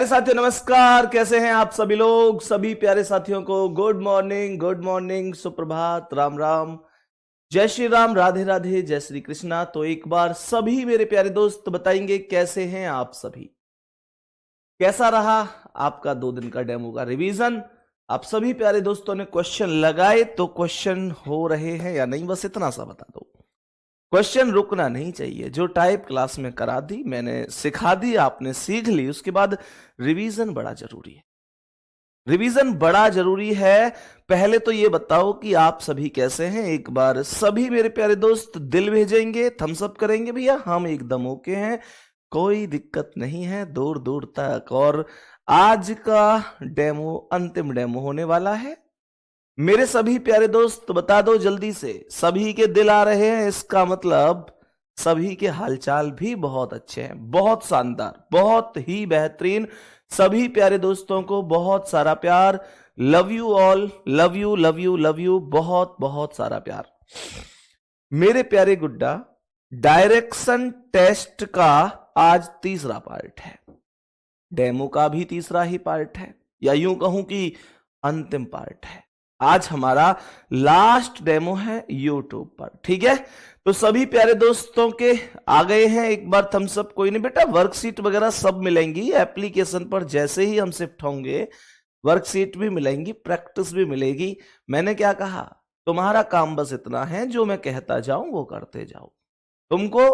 साथियों नमस्कार, कैसे हैं आप सभी लोग। सभी प्यारे साथियों को गुड मॉर्निंग, सुप्रभात, राम राम, जय श्री राम, राधे राधे, जय श्री कृष्णा। तो एक बार सभी मेरे प्यारे दोस्त बताएंगे कैसे हैं आप सभी, कैसा रहा आपका 2 दिन का डेमो का रिवीजन। आप सभी प्यारे दोस्तों ने क्वेश्चन लगाए तो क्वेश्चन हो रहे हैं या नहीं, बस इतना सा बता दो। क्वेश्चन रुकना नहीं चाहिए। जो टाइप क्लास में करा दी, मैंने सिखा दी, आपने सीख ली, उसके बाद रिवीजन बड़ा जरूरी है। रिवीजन बड़ा जरूरी है। पहले तो ये बताओ कि आप सभी कैसे हैं। एक बार सभी मेरे प्यारे दोस्त दिल भेजेंगे, थम्स अप करेंगे, भैया हम एकदम ओके हैं, कोई दिक्कत नहीं है दूर दूर तक। और आज का डेमो अंतिम डेमो होने वाला है। मेरे सभी प्यारे दोस्त बता दो जल्दी से, सभी के दिल आ रहे हैं, इसका मतलब सभी के हालचाल भी बहुत अच्छे हैं, बहुत शानदार, बहुत ही बेहतरीन। सभी प्यारे दोस्तों को बहुत सारा प्यार। Love you all, love you love you love you, बहुत बहुत सारा प्यार। मेरे प्यारे गुड्डा, डायरेक्शन टेस्ट का आज तीसरा पार्ट है, डेमो का भी तीसरा ही पार्ट है, या यूं कहूं कि अंतिम पार्ट है। आज हमारा लास्ट डेमो है यूट्यूब पर, ठीक है। तो सभी प्यारे दोस्तों के आ गए हैं, एक बार थम्स अप। कोई नहीं बेटा, वर्कशीट वगैरह सब मिलेंगी एप्लीकेशन पर। जैसे ही हम शिफ्ट होंगे वर्कशीट भी मिलेंगी, प्रैक्टिस भी मिलेगी। मैंने क्या कहा, तुम्हारा काम बस इतना है, जो मैं कहता जाऊं वो करते जाओ। तुमको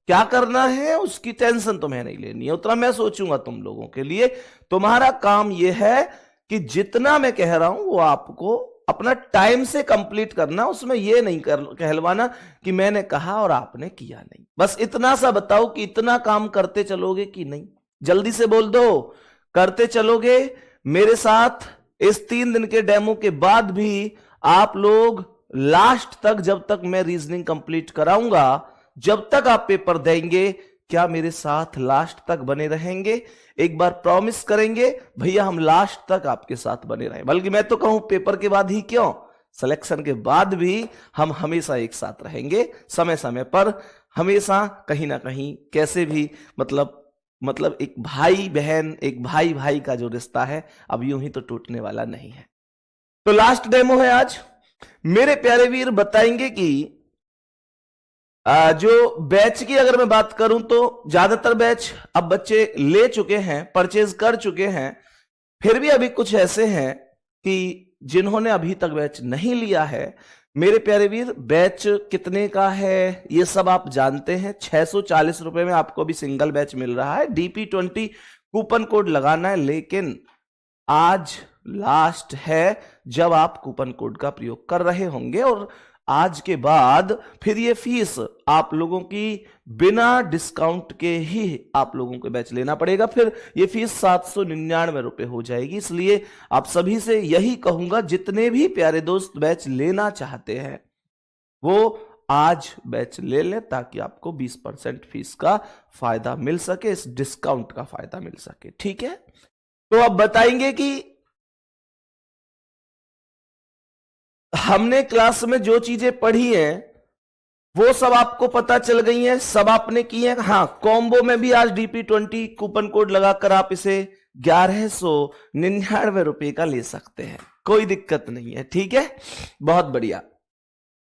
क्या करना है उसकी टेंशन तुम्हें नहीं लेनी है, उतना मैं सोचूंगा तुम लोगों के लिए। तुम्हारा काम यह है कि जितना मैं कह रहा हूं वो आपको अपना टाइम से कंप्लीट करना। उसमें यह नहीं कहलवाना कि मैंने कहा और आपने किया नहीं। बस इतना सा बताओ कि इतना काम करते चलोगे कि नहीं। जल्दी से बोल दो, करते चलोगे मेरे साथ। इस 3 दिन के डेमो के बाद भी आप लोग लास्ट तक, जब तक मैं रीजनिंग कंप्लीट कराऊंगा, जब तक आप पेपर देंगे, क्या मेरे साथ लास्ट तक बने रहेंगे? एक बार प्रॉमिस करेंगे भैया हम लास्ट तक आपके साथ बने रहें। बल्कि मैं तो कहूं पेपर के बाद ही क्यों, सिलेक्शन के बाद भी हम हमेशा एक साथ रहेंगे, समय समय पर, हमेशा कहीं ना कहीं, कैसे भी। मतलब एक भाई बहन, एक भाई भाई का जो रिश्ता है अब यूं ही तो टूटने वाला नहीं है। तो लास्ट डेमो है आज। मेरे प्यारे वीर बताएंगे कि जो बैच की अगर मैं बात करूं तो ज्यादातर बैच अब बच्चे ले चुके हैं, परचेज कर चुके हैं। फिर भी अभी कुछ ऐसे हैं कि जिन्होंने अभी तक बैच नहीं लिया है। मेरे प्यारे वीर, बैच कितने का है ये सब आप जानते हैं। 640 रुपए में आपको भी सिंगल बैच मिल रहा है। DP20 कूपन कोड लगाना है, लेकिन आज लास्ट है जब आप कूपन कोड का प्रयोग कर रहे होंगे। और आज के बाद फिर ये फीस आप लोगों की बिना डिस्काउंट के ही आप लोगों को बैच लेना पड़ेगा। फिर ये फीस 799 रुपए हो जाएगी। इसलिए आप सभी से यही कहूंगा, जितने भी प्यारे दोस्त बैच लेना चाहते हैं वो आज बैच ले लें, ताकि आपको 20% फीस का फायदा मिल सके, इस डिस्काउंट का फायदा मिल सके, ठीक है। तो अब बताएंगे कि हमने क्लास में जो चीजें पढ़ी हैं वो सब आपको पता चल गई हैं, सब आपने की है। हाँ, कॉम्बो में भी आज DP20 कूपन कोड लगाकर आप इसे 1199 रुपए का ले सकते हैं, कोई दिक्कत नहीं है, ठीक है। बहुत बढ़िया।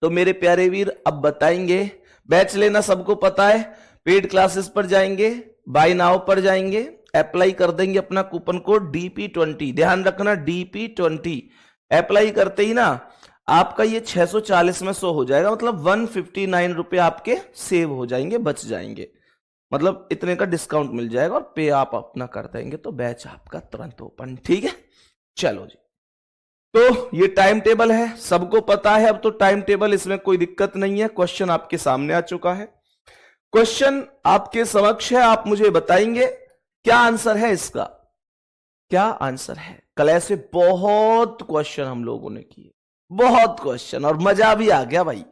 तो मेरे प्यारे वीर अब बताएंगे, बैच लेना सबको पता है। पेड क्लासेस पर जाएंगे, बाय नाउ पर जाएंगे, अप्लाई कर देंगे अपना कूपन कोड DP20। ध्यान रखना, DP20 अप्लाई करते ही ना आपका ये 640 में 100 हो जाएगा, मतलब 159 रुपए आपके सेव हो जाएंगे, बच जाएंगे। मतलब इतने का डिस्काउंट मिल जाएगा और पे आप अपना कर देंगे तो बैच आपका तुरंत ओपन, ठीक है। चलो जी, तो ये टाइम टेबल है, सबको पता है अब तो टाइम टेबल, इसमें कोई दिक्कत नहीं है। क्वेश्चन आपके सामने आ चुका है, क्वेश्चन आपके समक्ष है। आप मुझे बताएंगे क्या आंसर है इसका, क्या आंसर है। कल ऐसे बहुत क्वेश्चन हम लोगों ने किए, बहुत क्वेश्चन, और मजा भी आ गया भाई।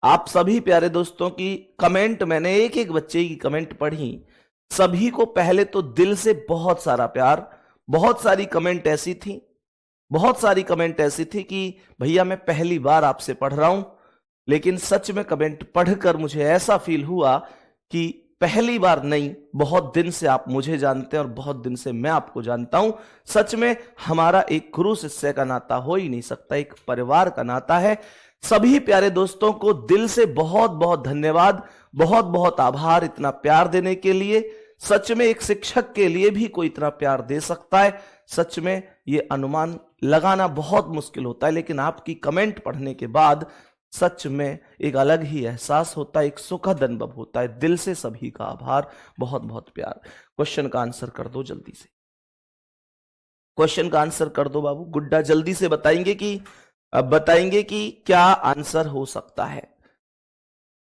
आप सभी प्यारे दोस्तों की कमेंट, मैंने एक एक बच्चे की कमेंट पढ़ी, सभी को पहले तो दिल से बहुत सारा प्यार। बहुत सारी कमेंट ऐसी थी, बहुत सारी कमेंट ऐसी थी कि भैया मैं पहली बार आपसे पढ़ रहा हूं, लेकिन सच में कमेंट पढ़कर मुझे ऐसा फील हुआ कि पहली बार नहीं, बहुत दिन से आप मुझे जानते हैं और बहुत दिन से मैं आपको जानता हूं। सच में हमारा एक गुरु शिष्य का नाता हो ही नहीं सकता, एक परिवार का नाता है। सभी प्यारे दोस्तों को दिल से बहुत बहुत धन्यवाद, बहुत बहुत आभार इतना प्यार देने के लिए। सच में एक शिक्षक के लिए भी कोई इतना प्यार दे सकता है, सच में ये अनुमान लगाना बहुत मुश्किल होता है, लेकिन आपकी कमेंट पढ़ने के बाद सच में एक अलग ही एहसास होता है, एक सुखद अनुभव होता है। दिल से सभी का आभार, बहुत बहुत प्यार। क्वेश्चन का आंसर कर दो जल्दी से, क्वेश्चन का आंसर कर दो बाबू। गुड्डा जल्दी से बताएंगे कि क्या आंसर हो सकता है।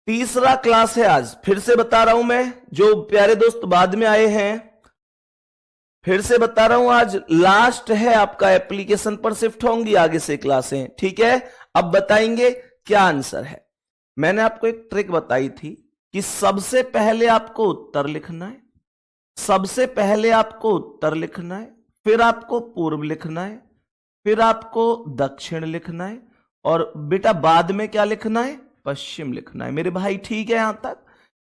तीसरा क्लास है आज, फिर से बता रहा हूं मैं, जो प्यारे दोस्त बाद में आए हैं फिर से बता रहा हूं, आज लास्ट है आपका, एप्लीकेशन पर शिफ्ट होंगी आगे से क्लासें, ठीक है। अब बताएंगे क्या आंसर है। मैंने आपको एक ट्रिक बताई थी कि सबसे पहले आपको उत्तर लिखना है, सबसे पहले आपको उत्तर लिखना है, फिर आपको पूर्व लिखना है, फिर आपको दक्षिण लिखना है, और बेटा बाद में क्या लिखना है, पश्चिम लिखना है। मेरे भाई ठीक है यहां तक?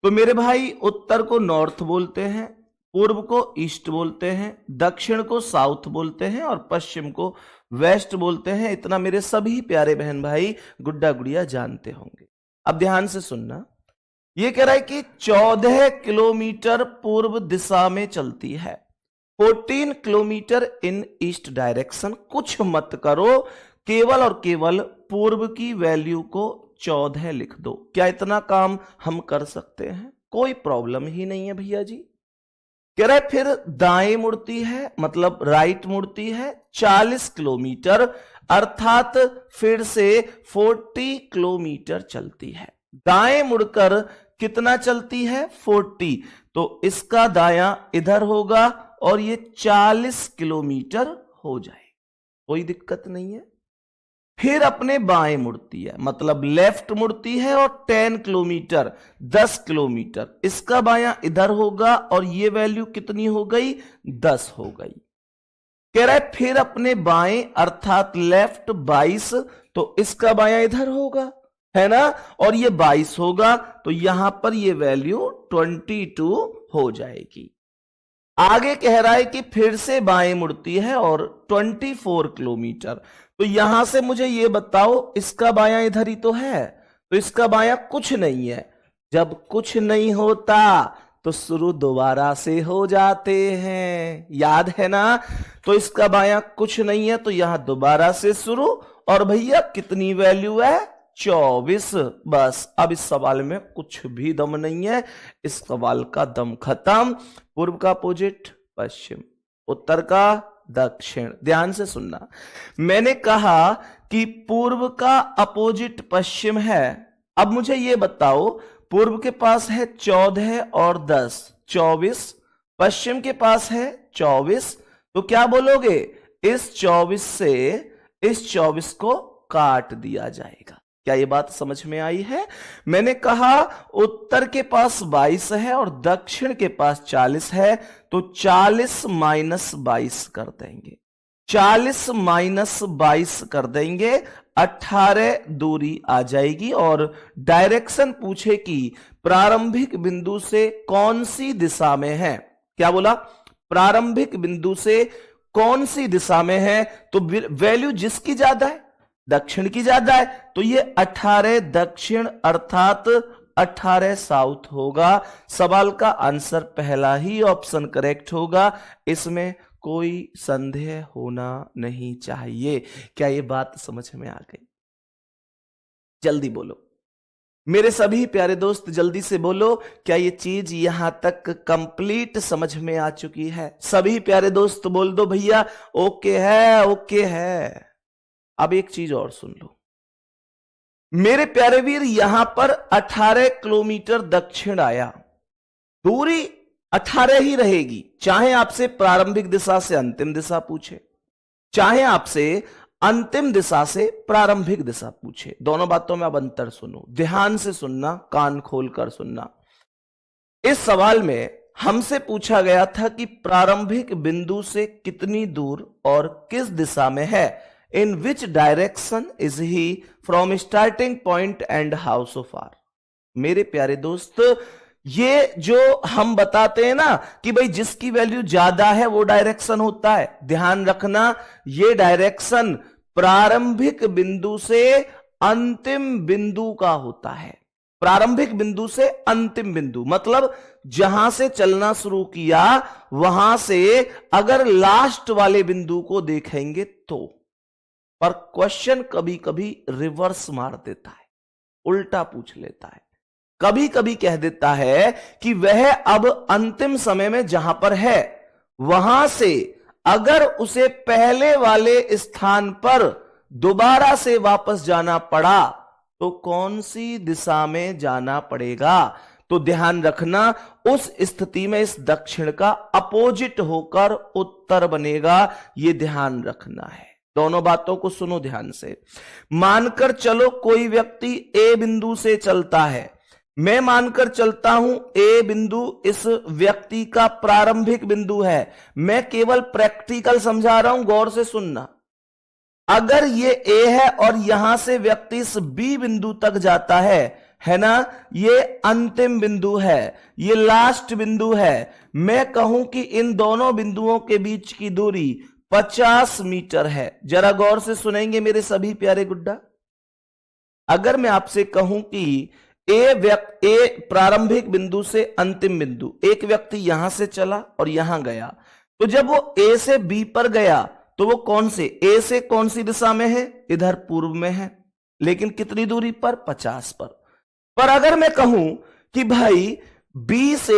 तो मेरे भाई उत्तर को नॉर्थ बोलते हैं, पूर्व को ईस्ट बोलते हैं, दक्षिण को साउथ बोलते हैं और पश्चिम को वेस्ट बोलते हैं। इतना मेरे सभी प्यारे बहन भाई गुड्डा गुड़िया जानते होंगे। अब ध्यान से सुनना, यह कह रहा है कि 14 किलोमीटर पूर्व दिशा में चलती है, 14 किलोमीटर इन ईस्ट डायरेक्शन। कुछ मत करो, केवल और केवल पूर्व की वैल्यू को 14 लिख दो। क्या इतना काम हम कर सकते हैं? कोई प्रॉब्लम ही नहीं है भैया जी। कह रहा है फिर दाएं मुड़ती है, मतलब राइट मुड़ती है 40 किलोमीटर, अर्थात फिर से 40 किलोमीटर चलती है। दाएं मुड़कर कितना चलती है? 40। तो इसका दायां इधर होगा और ये 40 किलोमीटर हो जाए, कोई दिक्कत नहीं है। फिर अपने बाएं मुड़ती है, मतलब लेफ्ट मुड़ती है और 10 किलोमीटर 10 किलोमीटर, इसका बायां इधर होगा और ये वैल्यू कितनी हो गई? 10 हो गई। कह रहा है फिर अपने बाएं अर्थात लेफ्ट 22, तो इसका बायां इधर होगा, है ना, और ये 22 होगा, तो यहां पर ये वैल्यू 22 हो जाएगी। आगे कह रहा है कि फिर से बाएं मुड़ती है और 24 किलोमीटर, तो यहां से मुझे ये बताओ इसका बायां इधर ही तो है, तो इसका बायां कुछ नहीं है। जब कुछ नहीं होता तो शुरू दोबारा से हो जाते हैं, याद है ना। तो इसका बायां कुछ नहीं है, तो यहां दोबारा से शुरू, और भैया कितनी वैल्यू है? 24। बस अब इस सवाल में कुछ भी दम नहीं है, इस सवाल का दम खत्म। पूर्व का अपोजिट पश्चिम, उत्तर का दक्षिण। ध्यान से सुनना, मैंने कहा कि पूर्व का अपोजिट पश्चिम है। अब मुझे यह बताओ, पूर्व के पास है 14 और 10, 24, पश्चिम के पास है 24, तो क्या बोलोगे? इस 24 से इस 24 को काट दिया जाएगा। क्या ये बात समझ में आई है? मैंने कहा उत्तर के पास 22 है और दक्षिण के पास 40 है, तो 40 माइनस 22 कर देंगे, 40 माइनस 22 कर देंगे, 18 दूरी आ जाएगी। और डायरेक्शन पूछे कि प्रारंभिक बिंदु से कौन सी दिशा में है। क्या बोला? प्रारंभिक बिंदु से कौन सी दिशा में है, तो वैल्यू जिसकी ज्यादा है, दक्षिण की ज्यादा है, तो ये 18 दक्षिण अर्थात 18 साउथ होगा। सवाल का आंसर पहला ही ऑप्शन करेक्ट होगा, इसमें कोई संदेह होना नहीं चाहिए। क्या ये बात समझ में आ गई? जल्दी बोलो मेरे सभी प्यारे दोस्त, जल्दी से बोलो, क्या ये चीज यहां तक कंप्लीट समझ में आ चुकी है? सभी प्यारे दोस्त बोल दो भैया ओके है, ओके है। अब एक चीज और सुन लो मेरे प्यारे वीर, यहां पर 18 किलोमीटर दक्षिण आया, दूरी 18 ही रहेगी, चाहे आपसे प्रारंभिक दिशा से अंतिम दिशा पूछे, चाहे आपसे अंतिम दिशा से प्रारंभिक दिशा पूछे। दोनों बातों में अब अंतर सुनो, ध्यान से सुनना, कान खोलकर सुनना। इस सवाल में हमसे पूछा गया था कि प्रारंभिक बिंदु से कितनी दूर और किस दिशा में है, in which direction is he from starting point and how so far. मेरे प्यारे दोस्त, ये जो हम बताते हैं ना कि भाई जिसकी वैल्यू ज्यादा है वो डायरेक्शन होता है, ध्यान रखना ये डायरेक्शन प्रारंभिक बिंदु से अंतिम बिंदु का होता है। प्रारंभिक बिंदु से अंतिम बिंदु मतलब जहां से चलना शुरू किया वहां से अगर लास्ट वाले बिंदु को देखेंगे तो। पर क्वेश्चन कभी कभी रिवर्स मार देता है, उल्टा पूछ लेता है, कभी कभी कह देता है कि वह अब अंतिम समय में जहां पर है वहां से अगर उसे पहले वाले स्थान पर दोबारा से वापस जाना पड़ा तो कौन सी दिशा में जाना पड़ेगा। तो ध्यान रखना उस स्थिति में इस दक्षिण का अपोजिट होकर उत्तर बनेगा, यह ध्यान रखना है। दोनों बातों को सुनो ध्यान से। मानकर चलो कोई व्यक्ति ए बिंदु से चलता है, मैं मानकर चलता हूं ए बिंदु इस व्यक्ति का प्रारंभिक बिंदु है, मैं केवल प्रैक्टिकल समझा रहा हूं, गौर से सुनना। अगर ये ए है और यहां से व्यक्ति इस बी बिंदु तक जाता है ना, ये अंतिम बिंदु है, ये लास्ट बिंदु है। मैं कहूं कि इन दोनों बिंदुओं के बीच की दूरी 50 मीटर है। जरा गौर से सुनेंगे मेरे सभी प्यारे गुड्डा। अगर मैं आपसे कहूं कि ए प्रारंभिक बिंदु से अंतिम बिंदु, एक व्यक्ति यहां से चला और यहां गया, तो जब वो ए से बी पर गया तो वो कौन से ए से कौन सी दिशा में है, इधर पूर्व में है, लेकिन कितनी दूरी पर, 50 पर। पर अगर मैं कहूं कि भाई बी से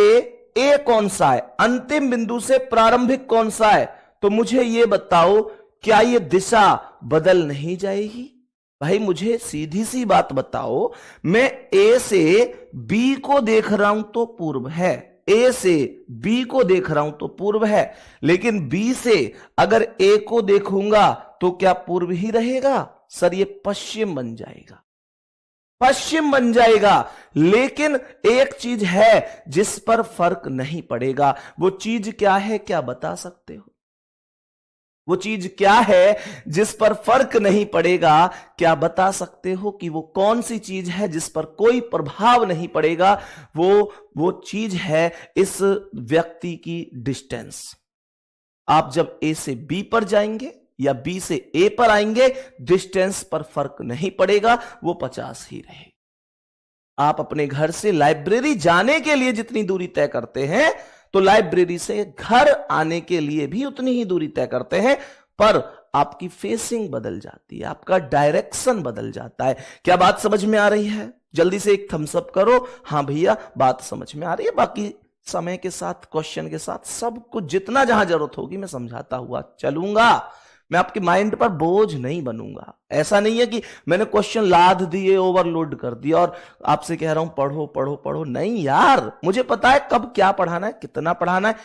ए कौन सा है, अंतिम बिंदु से प्रारंभिक कौन सा है, तो मुझे ये बताओ क्या ये दिशा बदल नहीं जाएगी। भाई मुझे सीधी सी बात बताओ, मैं ए से बी को देख रहा हूं तो पूर्व है, ए से बी को देख रहा हूं तो पूर्व है, लेकिन बी से अगर ए को देखूंगा तो क्या पूर्व ही रहेगा? सर ये पश्चिम बन जाएगा, पश्चिम बन जाएगा। लेकिन एक चीज है जिस पर फर्क नहीं पड़ेगा, वो चीज क्या है, क्या बता सकते हो? वो चीज क्या है जिस पर फर्क नहीं पड़ेगा, क्या बता सकते हो कि वो कौन सी चीज है जिस पर कोई प्रभाव नहीं पड़ेगा? वो चीज है इस व्यक्ति की डिस्टेंस। आप जब ए से बी पर जाएंगे या बी से ए पर आएंगे, डिस्टेंस पर फर्क नहीं पड़ेगा, वो 50 ही रहे। आप अपने घर से लाइब्रेरी जाने के लिए जितनी दूरी तय करते हैं, तो लाइब्रेरी से घर आने के लिए भी उतनी ही दूरी तय करते हैं, पर आपकी फेसिंग बदल जाती है, आपका डायरेक्शन बदल जाता है। क्या बात समझ में आ रही है? जल्दी से एक थम्स अप करो, हां भैया बात समझ में आ रही है। बाकी समय के साथ, क्वेश्चन के साथ, सब कुछ जितना जहां जरूरत होगी मैं समझाता हुआ चलूंगा। मैं आपके माइंड पर बोझ नहीं बनूंगा। ऐसा नहीं है कि मैंने क्वेश्चन लाद दिए, ओवरलोड कर दिया और आपसे कह रहा हूं पढ़ो पढ़ो पढ़ो। नहीं यार, मुझे पता है कब क्या पढ़ाना है, कितना पढ़ाना है।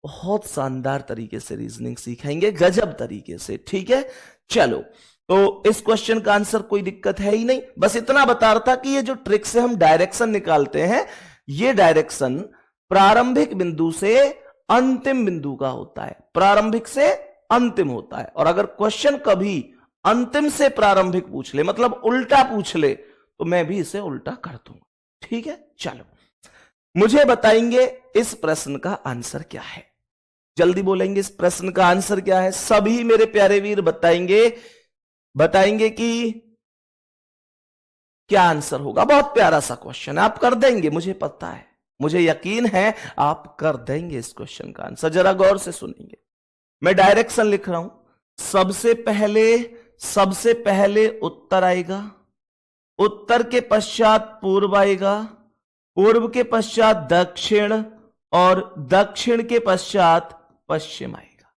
बहुत शानदार तरीके से रीजनिंग सीखेंगे, गजब तरीके से, ठीक है। चलो, तो इस क्वेश्चन का आंसर कोई दिक्कत है ही नहीं। बस इतना बता रहा था कि ये जो ट्रिक से हम डायरेक्शन निकालते हैं, ये डायरेक्शन प्रारंभिक बिंदु से अंतिम बिंदु का होता है, प्रारंभिक से अंतिम होता है। और अगर क्वेश्चन कभी अंतिम से प्रारंभिक पूछ ले, मतलब उल्टा पूछ ले, तो मैं भी इसे उल्टा कर दूंगा, ठीक है। चलो, मुझे बताएंगे इस प्रश्न का आंसर क्या है। जल्दी बोलेंगे इस प्रश्न का आंसर क्या है। सभी मेरे प्यारे वीर बताएंगे कि क्या आंसर होगा। बहुत प्यारा सा क्वेश्चन है, आप कर देंगे, मुझे पता है, मुझे यकीन है आप कर देंगे इस क्वेश्चन का आंसर। जरा गौर से सुनेंगे, मैं डायरेक्शन लिख रहा हूं। सबसे पहले उत्तर आएगा, उत्तर के पश्चात पूर्व आएगा, पूर्व के पश्चात दक्षिण, और दक्षिण के पश्चात पश्चिम आएगा।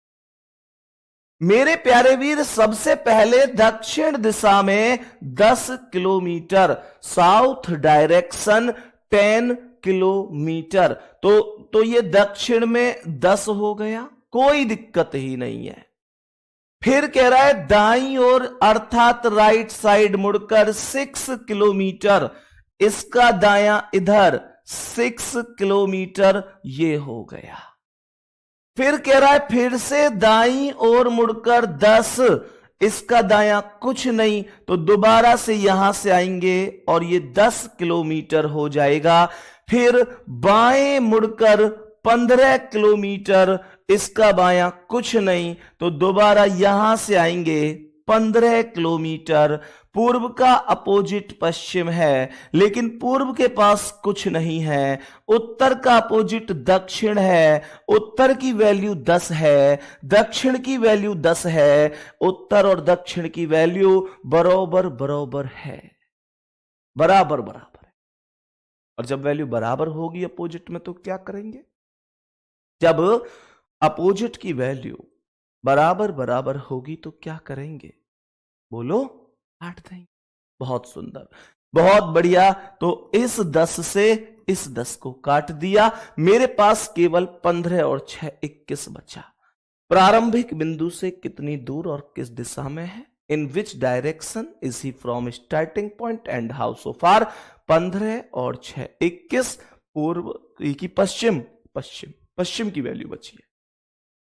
मेरे प्यारे वीर, सबसे पहले दक्षिण दिशा में 10 किलोमीटर, साउथ डायरेक्शन 10 किलोमीटर, तो ये दक्षिण में 10 हो गया, कोई दिक्कत ही नहीं है। फिर कह रहा है दाईं ओर अर्थात राइट साइड मुड़कर 6 किलोमीटर, इसका दायां इधर 6 किलोमीटर, ये हो गया। फिर कह रहा है फिर से दाईं ओर मुड़कर 10, इसका दायां कुछ नहीं, तो दोबारा से यहां से आएंगे और ये 10 किलोमीटर हो जाएगा। फिर बाएं मुड़कर 15 किलोमीटर, इसका बायां कुछ नहीं, तो दोबारा यहां से आएंगे 15 किलोमीटर। पूर्व का अपोजिट पश्चिम है, लेकिन पूर्व के पास कुछ नहीं है। उत्तर का अपोजिट दक्षिण है, उत्तर की वैल्यू 10 है, दक्षिण की वैल्यू 10 है। उत्तर और दक्षिण की वैल्यू बराबर बराबर है, बराबर बराबर है। और जब वैल्यू बराबर होगी अपोजिट में तो क्या करेंगे? जब अपोजिट की वैल्यू बराबर बराबर होगी तो क्या करेंगे? बोलो, काट देंगे। बहुत सुंदर, बहुत बढ़िया। तो इस 10 से इस 10 को काट दिया, मेरे पास केवल 15 और 6 21 बचा। प्रारंभिक बिंदु से कितनी दूर और किस दिशा में है? In which direction is he from starting point and how so far? 15 और 6 21, पूर्व की पश्चिम, पश्चिम पश्चिम की वैल्यू बची है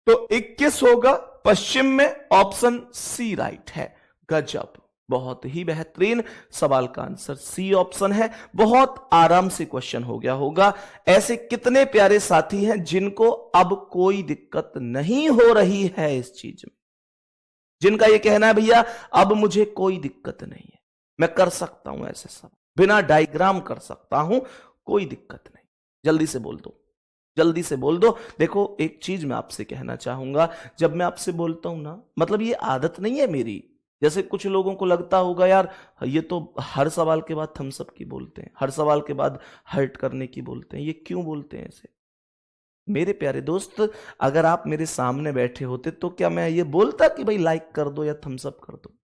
तो 21 होगा पश्चिम में। ऑप्शन सी राइट है। गजब, बहुत ही बेहतरीन। सवाल का आंसर सी ऑप्शन है। बहुत आराम से क्वेश्चन हो गया होगा। ऐसे कितने प्यारे साथी हैं जिनको अब कोई दिक्कत नहीं हो रही है इस चीज में, जिनका ये कहना है भैया अब मुझे कोई दिक्कत नहीं है, मैं कर सकता हूं ऐसे सब, बिना डायग्राम कर सकता हूं, कोई दिक्कत नहीं। जल्दी से बोल दो, जल्दी से बोल दो। देखो एक चीज मैं आपसे कहना चाहूंगा, जब मैं आपसे बोलता हूं ना, मतलब ये आदत नहीं है मेरी। जैसे कुछ लोगों को लगता होगा यार ये तो हर सवाल के बाद थम्स अप की बोलते हैं, हर सवाल के बाद हर्ट करने की बोलते हैं, ये क्यों बोलते हैं ऐसे? मेरे प्यारे दोस्त, अगर आप मेरे सामने बैठे होते तो क्या मैं ये बोलता कि भाई लाइक कर दो या थम्स अप कर दो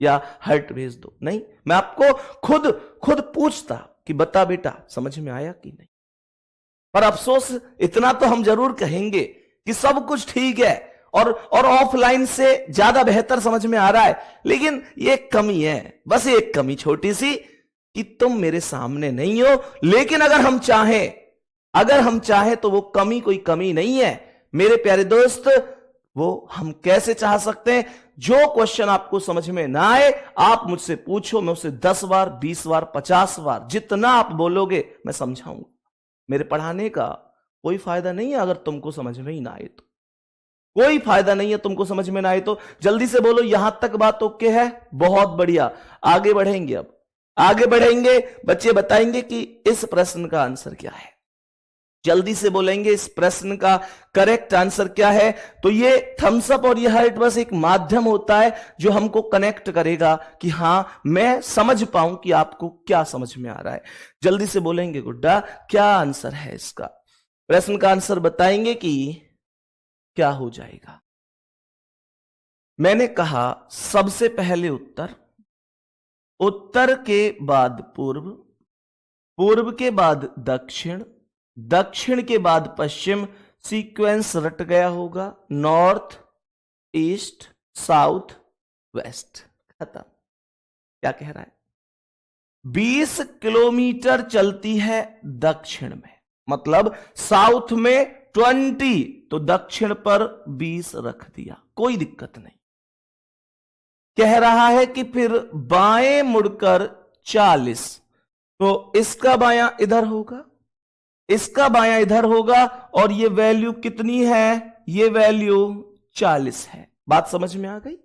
या हर्ट भेज दो? नहीं, मैं आपको खुद खुद पूछता कि बता बेटा समझ में आया कि नहीं। पर अफसोस इतना तो हम जरूर कहेंगे कि सब कुछ ठीक है और ऑफलाइन से ज्यादा बेहतर समझ में आ रहा है, लेकिन ये कमी है, बस एक कमी छोटी सी कि तुम मेरे सामने नहीं हो। लेकिन अगर हम चाहें तो वो कमी कोई कमी नहीं है मेरे प्यारे दोस्त। वो हम कैसे चाह सकते हैं? जो क्वेश्चन आपको समझ में ना आए आप मुझसे पूछो, मैं उसे 10 बार 20 बार 50 बार जितना आप बोलोगे मैं समझाऊंगा। मेरे पढ़ाने का कोई फायदा नहीं है अगर तुमको समझ में ही ना आए तो, कोई फायदा नहीं है तुमको समझ में ना आए तो। जल्दी से बोलो यहां तक बात ओके है? बहुत बढ़िया, आगे बढ़ेंगे। अब आगे बढ़ेंगे, बच्चे बताएंगे कि इस प्रश्न का आंसर क्या है। जल्दी से बोलेंगे इस प्रश्न का करेक्ट आंसर क्या है। तो ये थम्स अप और ये हार्ट बस एक माध्यम होता है जो हमको कनेक्ट करेगा कि हां मैं समझ पाऊं कि आपको क्या समझ में आ रहा है। जल्दी से बोलेंगे गुड्डा क्या आंसर है इसका? प्रश्न का आंसर बताएंगे कि क्या हो जाएगा। मैंने कहा सबसे पहले उत्तर, उत्तर के बाद पूर्व, पूर्व के बाद दक्षिण, दक्षिण के बाद पश्चिम। सीक्वेंस रट गया होगा, नॉर्थ ईस्ट साउथ वेस्ट, खत्म। क्या कह रहा है? 20 किलोमीटर चलती है दक्षिण में, मतलब साउथ में 20, तो दक्षिण पर 20 रख दिया, कोई दिक्कत नहीं। कह रहा है कि फिर बाएं मुड़कर 40, तो इसका बायां इधर होगा, इसका बायां इधर होगा, और ये वैल्यू कितनी है? ये वैल्यू 40 है। बात समझ में आ गई?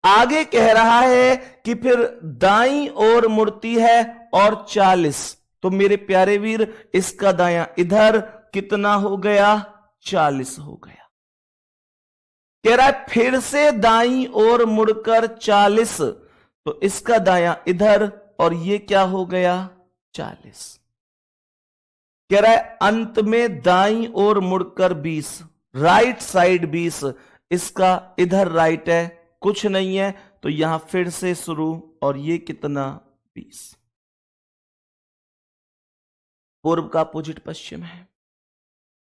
आगे कह रहा है कि फिर दाईं ओर मुड़ती है और 40, तो मेरे प्यारे वीर इसका दायां इधर कितना हो गया? 40 हो गया। कह रहा है फिर से दाईं ओर मुड़कर 40, तो इसका दायां इधर, और ये क्या हो गया? 40। कह रहा है अंत में दाईं ओर मुड़कर 20, राइट साइड 20, इसका इधर राइट है, कुछ नहीं है, तो यहां फिर से शुरू, और ये कितना? 20। पूर्व का अपोजिट पश्चिम है,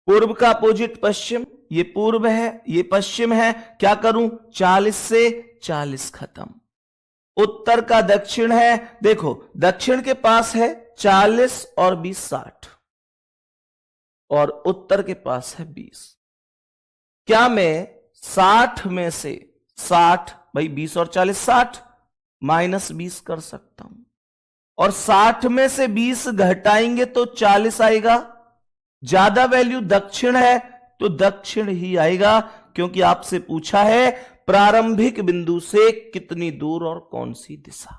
पूर्व का अपोजिट पश्चिम, ये पूर्व है ये पश्चिम है। क्या करूं? 40 से 40 खत्म। उत्तर का दक्षिण है, देखो दक्षिण के पास है 40 और 20 60, और उत्तर के पास है 20। क्या मैं 60 में से 60, भाई 20 और 40 60, -20 कर सकता हूं, और 60 में से 20 घटाएंगे तो 40 आएगा। ज्यादा वैल्यू दक्षिण है तो दक्षिण ही आएगा, क्योंकि आपसे पूछा है प्रारंभिक बिंदु से कितनी दूर और कौन सी दिशा।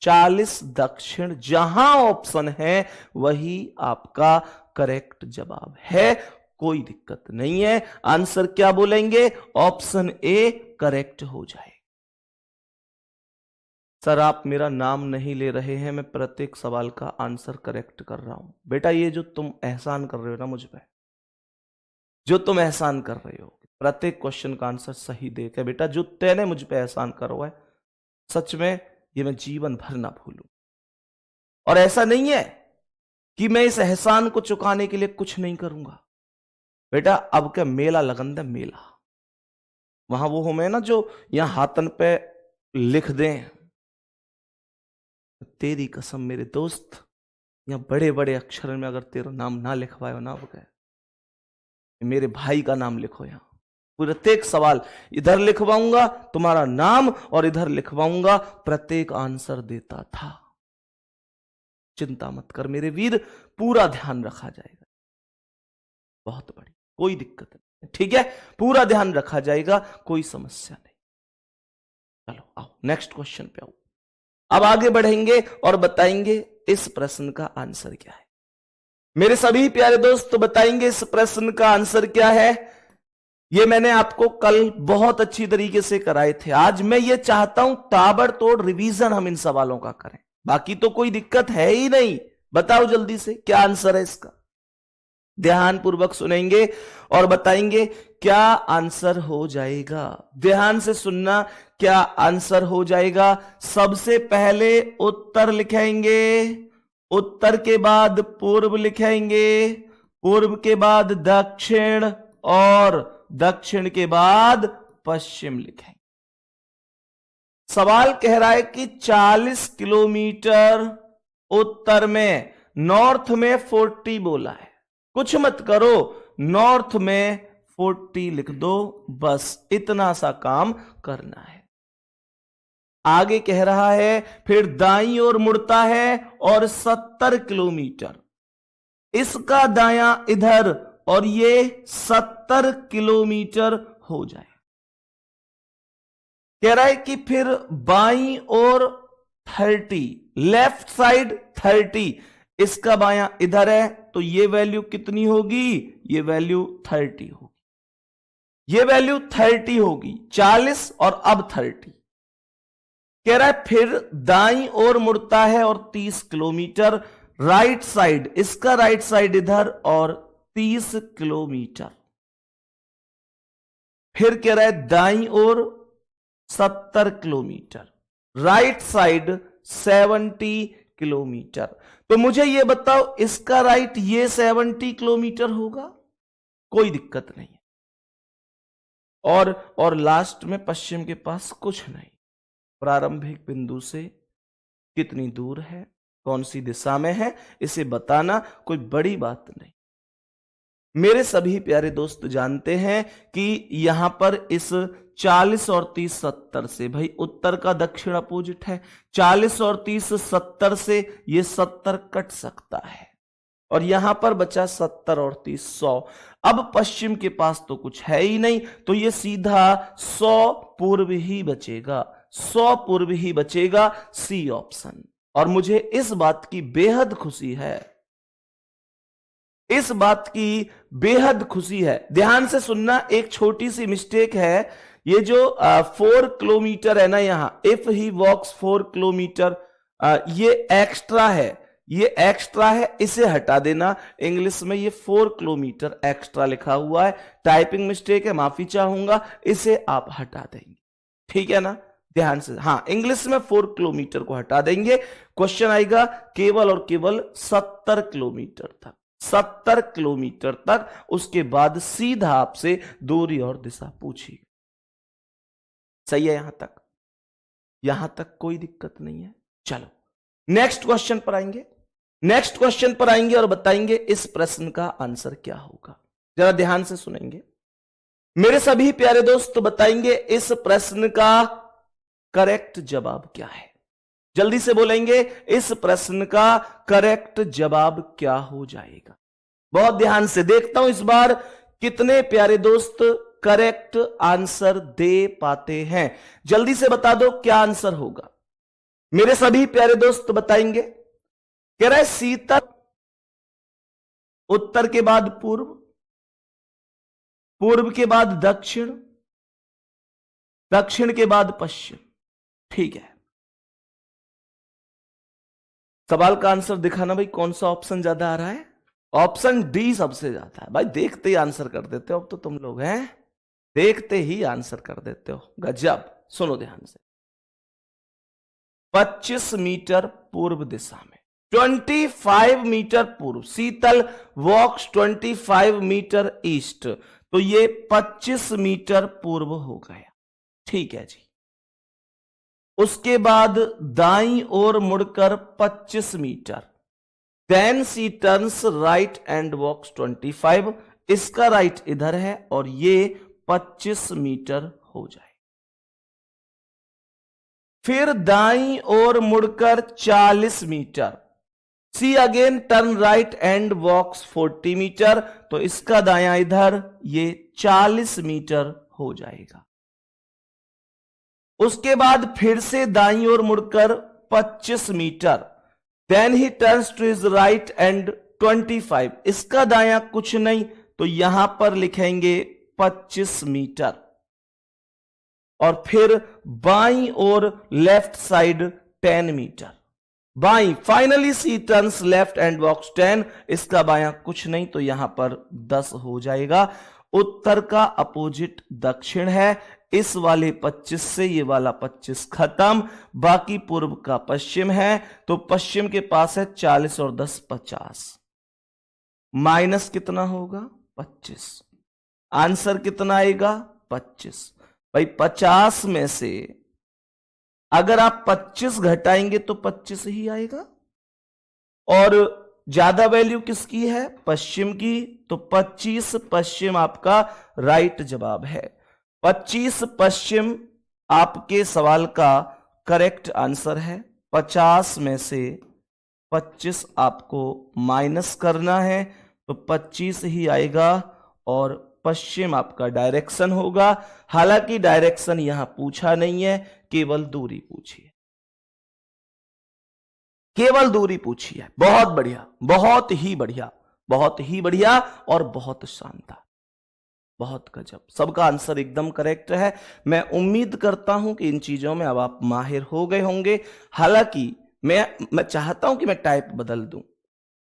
40 दक्षिण जहां ऑप्शन है वही आपका करेक्ट जवाब है, कोई दिक्कत नहीं है। आंसर क्या बोलेंगे? ऑप्शन ए करेक्ट हो जाए। सर आप मेरा नाम नहीं ले रहे हैं, मैं प्रत्येक सवाल का आंसर करेक्ट कर रहा हूं। बेटा ये जो तुम एहसान कर रहे हो ना मुझ पे, जो तुम एहसान कर रहे हो प्रत्येक क्वेश्चन का आंसर सही दे के, बेटा जो तैने मुझ पे एहसान करो है, सच में ये मैं जीवन भर ना भूलूं। और ऐसा नहीं है कि मैं इस एहसान को चुकाने के लिए कुछ नहीं करूंगा। बेटा अब क्या मेला लगन दे, मेला वहां वो हमें ना जो यहां हाथन पे लिख दें, तेरी कसम मेरे दोस्त, यहां बड़े बड़े अक्षर में अगर तेरा नाम ना लिखवाए ना बगैर, मेरे भाई का नाम लिखो। यहां प्रत्येक सवाल इधर लिखवाऊंगा तुम्हारा नाम और इधर लिखवाऊंगा प्रत्येक आंसर देता था। चिंता मत कर मेरे वीर, पूरा ध्यान रखा जाएगा। बहुत बड़ी कोई दिक्कत नहीं, ठीक है, पूरा ध्यान रखा जाएगा, कोई समस्या नहीं। चलो आओ नेक्स्ट क्वेश्चन पे आओ। अब आगे बढ़ेंगे और बताएंगे इस प्रश्न का आंसर क्या है। मेरे सभी प्यारे दोस्त बताएंगे इस प्रश्न का आंसर क्या है। ये मैंने आपको कल बहुत अच्छी तरीके से कराए थे। आज मैं ये चाहता हूं ताबड़तोड़ रिवीजन हम इन सवालों का करें, बाकी तो कोई दिक्कत है ही नहीं। बताओ जल्दी से क्या आंसर है इसका। ध्यान पूर्वक सुनेंगे और बताएंगे क्या आंसर हो जाएगा। ध्यान से सुनना, क्या आंसर हो जाएगा। सबसे पहले उत्तर लिखेंगे, उत्तर के बाद पूर्व लिखेंगे, पूर्व के बाद दक्षिण और दक्षिण के बाद पश्चिम लिखेंगे। सवाल कह रहा है कि 40 किलोमीटर उत्तर में, नॉर्थ में 40 बोला है, कुछ मत करो, नॉर्थ में 40 लिख दो, बस इतना सा काम करना है। आगे कह रहा है फिर दाईं ओर मुड़ता है और 70 किलोमीटर, इसका दायां इधर और ये 70 किलोमीटर हो जाए। कह रहा है कि फिर बाईं ओर 30, लेफ्ट साइड 30, इसका बायां इधर है, तो ये वैल्यू कितनी होगी? ये वैल्यू 30 होगी, ये वैल्यू 30 होगी। 40 और अब 30। कह रहा है फिर दाईं ओर मुड़ता है और 30 किलोमीटर, राइट साइड, इसका राइट साइड इधर और 30 किलोमीटर। फिर कह रहा है दाईं ओर 70 किलोमीटर, राइट साइड 70 किलोमीटर। तो मुझे यह बताओ इसका राइट ये 70 किलोमीटर होगा, कोई दिक्कत नहीं है। और लास्ट में पश्चिम के पास कुछ नहीं, प्रारंभिक बिंदु से कितनी दूर है, कौन सी दिशा में है, इसे बताना कोई बड़ी बात नहीं। मेरे सभी प्यारे दोस्त जानते हैं कि यहां पर इस 40 और 30 70 से, भाई उत्तर का दक्षिण अपोजिट है, 40 और 30 70 से ये 70 कट सकता है और यहां पर बचा 70 और 30 100। अब पश्चिम के पास तो कुछ है ही नहीं, तो ये सीधा 100 पूर्व ही बचेगा, 100 पूर्व ही बचेगा, सी ऑप्शन। और मुझे इस बात की बेहद खुशी है, इस बात की बेहद खुशी है। ध्यान से सुनना, एक छोटी सी मिस्टेक है, ये जो 4 किलोमीटर है ना, यहां इफ ही वॉक्स 4 किलोमीटर, ये एक्स्ट्रा है, ये एक्स्ट्रा है, इसे हटा देना। इंग्लिश में ये 4 किलोमीटर एक्स्ट्रा लिखा हुआ है, टाइपिंग मिस्टेक है, माफी चाहूंगा, इसे आप हटा देंगे, ठीक है ना। ध्यान से, हाँ इंग्लिश में 4 किलोमीटर को हटा देंगे। क्वेश्चन आएगा केवल और केवल 70 किलोमीटर तक, 70 किलोमीटर तक, उसके बाद सीधा आपसे दूरी और दिशा पूछी। सही है यहां तक? यहां तक कोई दिक्कत नहीं है। चलो नेक्स्ट क्वेश्चन पर आएंगे, नेक्स्ट क्वेश्चन पर आएंगे और बताएंगे इस प्रश्न का आंसर क्या होगा। जरा ध्यान से सुनेंगे मेरे सभी प्यारे दोस्त, बताएंगे इस प्रश्न का करेक्ट जवाब क्या है। जल्दी से बोलेंगे इस प्रश्न का करेक्ट जवाब क्या हो जाएगा। बहुत ध्यान से देखता हूं इस बार कितने प्यारे दोस्त करेक्ट आंसर दे पाते हैं। जल्दी से बता दो क्या आंसर होगा। मेरे सभी प्यारे दोस्त बताएंगे। कह रहा है शीतल, उत्तर के बाद पूर्व, पूर्व के बाद दक्षिण, दक्षिण के बाद पश्चिम। ठीक है, सवाल का आंसर दिखाना भाई, कौन सा ऑप्शन ज्यादा आ रहा है? ऑप्शन डी सबसे ज्यादा है भाई। देखते ही आंसर कर देते हो अब तो तुम लोग, हैं देखते ही आंसर कर देते हो, गजब। सुनो ध्यान से, 25 मीटर पूर्व दिशा में, 25 मीटर पूर्व, शीतल वॉक्स 25 मीटर ईस्ट, तो ये 25 मीटर पूर्व हो गया। ठीक है जी। उसके बाद दाईं ओर मुड़कर 25 metre, then she turns right and walks 25, इसका राइट इधर है और ये 25 मीटर हो जाए। फिर दाईं ओर मुड़कर 40 metre, she again turn right and walks 40 metre, तो इसका दायां इधर, ये 40 मीटर हो जाएगा। उसके बाद फिर से दाईं ओर मुड़कर 25 metre, then he turns to his right and 25, इसका दायां कुछ नहीं, तो यहां पर लिखेंगे 25 मीटर। और फिर बाईं ओर लेफ्ट साइड 10 मीटर, बाईं, finally she turns left and walks 10, इसका बायां कुछ नहीं, तो यहां पर 10 हो जाएगा। उत्तर का अपोजिट दक्षिण है, इस वाले 25 से ये वाला 25 खत्म, बाकी पूर्व का पश्चिम है, तो पश्चिम के पास है 40 और 10 50, माइनस कितना होगा 25, आंसर कितना आएगा 25। भाई 50 में से अगर आप 25 घटाएंगे तो 25 ही आएगा, और ज्यादा वैल्यू किसकी है पश्चिम की, तो 25 पश्चिम आपका राइट जवाब है। 25 पश्चिम आपके सवाल का करेक्ट आंसर है। 50 में से 25 आपको माइनस करना है, तो 25 ही आएगा और पश्चिम आपका डायरेक्शन होगा। हालांकि डायरेक्शन यहां पूछा नहीं है, केवल दूरी पूछी है, केवल दूरी पूछी है। बहुत बढ़िया, बहुत ही बढ़िया, बहुत ही बढ़िया और बहुत शानदार, बहुत गजब। सबका आंसर एकदम करेक्ट है। मैं उम्मीद करता हूं कि इन चीजों में अब आप माहिर हो गए होंगे। हालांकि मैं चाहता हूं कि मैं टाइप बदल दूं,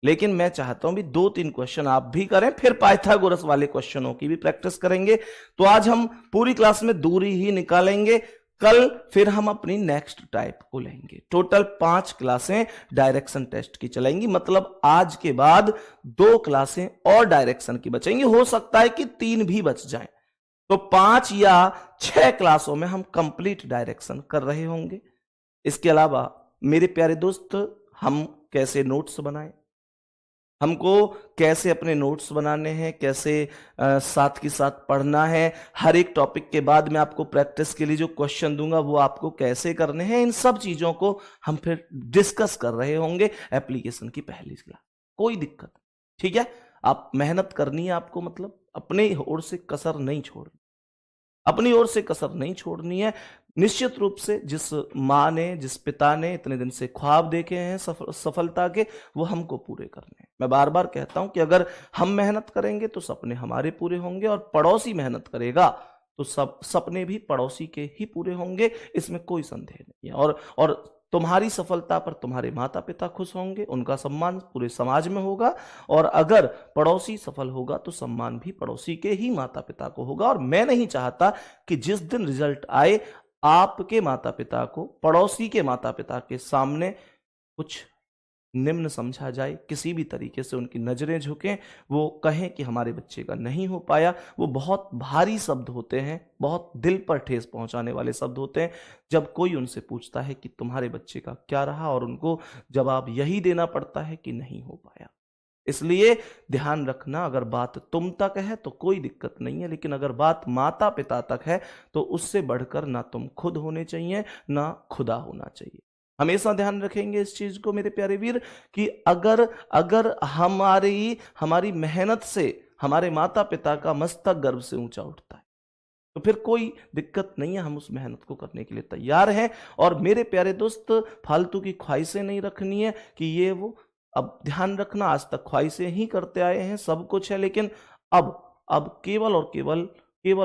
लेकिन मैं चाहता हूं भी 2-3 क्वेश्चन आप भी करें, फिर पाइथागोरस वाले क्वेश्चनों की भी प्रैक्टिस करेंगे। तो आज हम पूरी क्लास में दूरी ही निकालेंगे, कल फिर हम अपनी नेक्स्ट टाइप को लेंगे। टोटल 5 क्लासें डायरेक्शन टेस्ट की चलेंगी, मतलब आज के बाद 2 क्लासें और डायरेक्शन की बचेंगी, हो सकता है कि 3 भी बच जाएं, तो 5 या 6 क्लासों में हम कंप्लीट डायरेक्शन कर रहे होंगे। इसके अलावा मेरे प्यारे दोस्त, हम कैसे नोट्स बनाएं, हमको कैसे अपने नोट्स बनाने हैं, कैसे साथ के साथ पढ़ना है, हर एक टॉपिक के बाद मैं आपको प्रैक्टिस के लिए जो क्वेश्चन दूंगा वो आपको कैसे करने हैं, इन सब चीजों को हम फिर डिस्कस कर रहे होंगे एप्लीकेशन की पहली क्लास। कोई दिक्कत, ठीक है? आप मेहनत करनी है आपको, मतलब अपने ओर से कसर नहीं छोड़नी, अपनी ओर से कसर नहीं छोड़नी है। निश्चित रूप से जिस माँ ने, जिस पिता ने इतने दिन से ख्वाब देखे हैं सफलता के, वो हमको पूरे करने हैं। मैं बार बार कहता हूं कि अगर हम मेहनत करेंगे तो सपने हमारे पूरे होंगे, और पड़ोसी मेहनत करेगा तो सब सपने भी पड़ोसी के ही पूरे होंगे, इसमें कोई संदेह नहीं है। और तुम्हारी सफलता पर तुम्हारे माता पिता खुश होंगे, उनका सम्मान पूरे समाज में होगा, और अगर पड़ोसी सफल होगा तो सम्मान भी पड़ोसी के ही माता पिता को होगा। और मैं नहीं चाहता कि जिस दिन रिजल्ट आए आपके माता पिता को पड़ोसी के माता पिता के सामने कुछ निम्न समझा जाए, किसी भी तरीके से उनकी नजरें झुकें, वो कहें कि हमारे बच्चे का नहीं हो पाया। वो बहुत भारी शब्द होते हैं, बहुत दिल पर ठेस पहुंचाने वाले शब्द होते हैं, जब कोई उनसे पूछता है कि तुम्हारे बच्चे का क्या रहा, और उनको जवाब यही देना पड़ता है कि नहीं हो पाया। इसलिए ध्यान रखना, अगर बात तुम तक है तो कोई दिक्कत नहीं है, लेकिन अगर बात माता पिता तक है तो उससे बढ़कर ना तुम खुद होने चाहिए, ना खुदा होना चाहिए। हमेशा ध्यान रखेंगे इस चीज को मेरे प्यारे वीर कि अगर अगर हमारी मेहनत से हमारे माता पिता का मस्तक गर्व से ऊंचा उठता है तो फिर कोई दिक्कत नहीं है, हम उस मेहनत को करने के लिए तैयार हैं। और मेरे प्यारे दोस्त, फालतू की ख्वाहिशें नहीं रखनी है कि ये वो। अब ध्यान रखना, आज तक ख्वाहिशें ही करते आए हैं, सब कुछ है, लेकिन अब केवल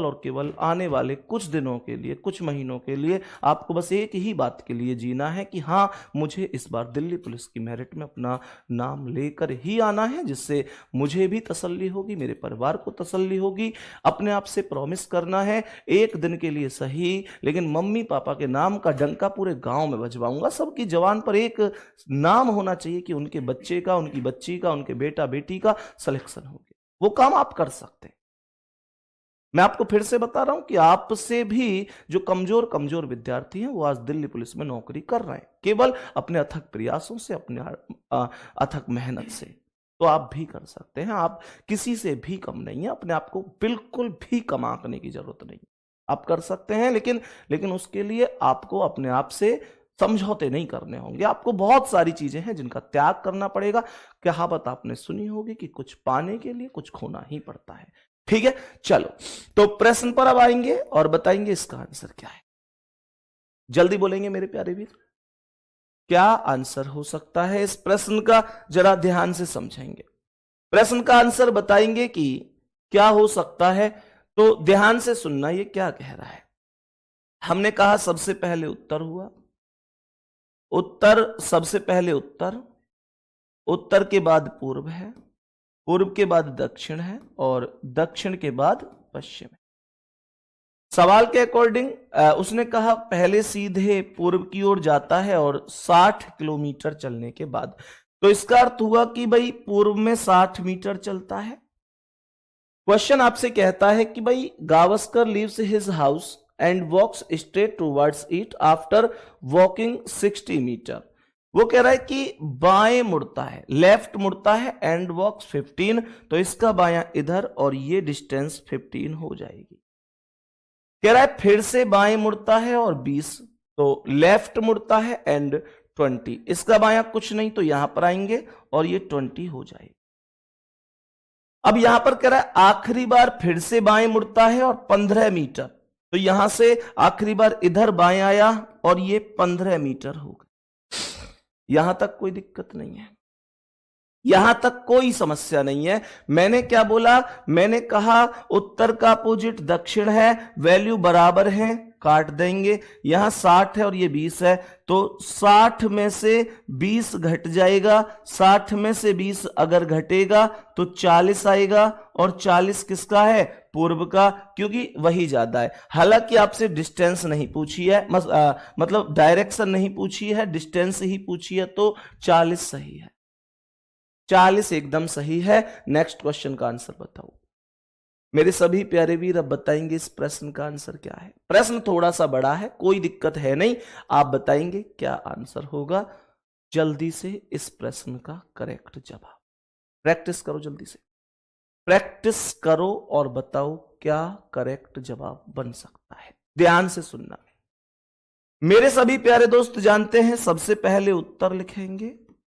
और केवल आने वाले कुछ दिनों के लिए, कुछ महीनों के लिए आपको बस एक ही बात के लिए जीना है कि हाँ, मुझे इस बार दिल्ली पुलिस की मेरिट में अपना नाम लेकर ही आना है, जिससे मुझे भी तसल्ली होगी, मेरे परिवार को तसल्ली होगी। अपने आप से प्रॉमिस करना है, एक दिन के लिए सही, लेकिन मम्मी पापा के नाम का डंका पूरे गांव में बजवाऊंगा। सबकी जवान पर एक नाम होना चाहिए कि उनके बच्चे का, उनकी बच्ची का, उनके बेटा बेटी का सिलेक्शन हो गया। वो काम आप कर सकते हैं। मैं आपको फिर से बता रहा हूं कि आपसे भी जो कमजोर विद्यार्थी हैं वो आज दिल्ली पुलिस में नौकरी कर रहे हैं, केवल अपने अथक प्रयासों से, अपने अथक मेहनत से। तो आप भी कर सकते हैं, आप किसी से भी कम नहीं है, अपने आप को बिल्कुल भी कम आंकने की जरूरत नहीं, आप कर सकते हैं। लेकिन उसके लिए आपको अपने आप से समझौते नहीं करने होंगे, आपको बहुत सारी चीजें हैं जिनका त्याग करना पड़ेगा। कहावत आपने सुनी होगी कि कुछ पाने के लिए कुछ खोना ही पड़ता है। ठीक है, चलो तो प्रश्न पर अब आएंगे और बताएंगे इसका आंसर क्या है। जल्दी बोलेंगे मेरे प्यारे वीर, क्या आंसर हो सकता है इस प्रश्न का, जरा ध्यान से समझेंगे। प्रश्न का आंसर बताएंगे कि क्या हो सकता है, तो ध्यान से सुनना ये क्या कह रहा है। हमने कहा सबसे पहले उत्तर हुआ, सबसे पहले उत्तर के बाद पूर्व है, पूर्व के बाद दक्षिण है, और दक्षिण के बाद पश्चिम है। सवाल के अकॉर्डिंग उसने कहा पहले सीधे पूर्व की ओर जाता है और 60 किलोमीटर चलने के बाद, तो इसका अर्थ हुआ कि भाई पूर्व में 60 मीटर चलता है। क्वेश्चन आपसे कहता है कि भाई Gavaskar leaves his house and walks straight towards it after walking 60 metre. वो कह रहा है कि बाएं मुड़ता है, लेफ्ट मुड़ता है, एंड वॉक्स 15, तो इसका बायां इधर और ये डिस्टेंस 15 हो जाएगी। कह रहा है फिर से बाएं मुड़ता है और 20, तो लेफ्ट मुड़ता है एंड 20, इसका बायां कुछ नहीं, तो यहां पर आएंगे और ये 20 हो जाएगी। अब यहां पर कह रहा है आखिरी बार फिर से बाएं मुड़ता है और 15 मीटर, तो यहां से आखिरी बार इधर बाएं आया और ये 15 मीटर हो गया। यहां तक कोई दिक्कत नहीं है, यहां तक कोई समस्या नहीं है। मैंने क्या बोला, मैंने कहा उत्तर का अपोजिट दक्षिण है, वैल्यू बराबर है, काट देंगे। यहां 60 है और ये 20 है, तो 60 में से 20 घट जाएगा, 60 में से 20 अगर घटेगा तो 40 आएगा, और 40 किसका है, पूर्व का, क्योंकि वही ज्यादा है। हालांकि आपसे डिस्टेंस नहीं पूछी है, मतलब डायरेक्शन नहीं पूछी है, डिस्टेंस ही पूछी है, तो 40 सही है, 40 एकदम सही है। नेक्स्ट क्वेश्चन का आंसर बताओ मेरे सभी प्यारे वीर। अब बताएंगे इस प्रश्न का आंसर क्या है। प्रश्न थोड़ा सा बड़ा है, कोई दिक्कत है नहीं, आप बताएंगे क्या आंसर होगा। जल्दी से इस प्रश्न का करेक्ट जवाब प्रैक्टिस करो, जल्दी से प्रैक्टिस करो और बताओ क्या करेक्ट जवाब बन सकता है। ध्यान से सुनना मेरे सभी प्यारे दोस्त, जानते हैं सबसे पहले उत्तर लिखेंगे,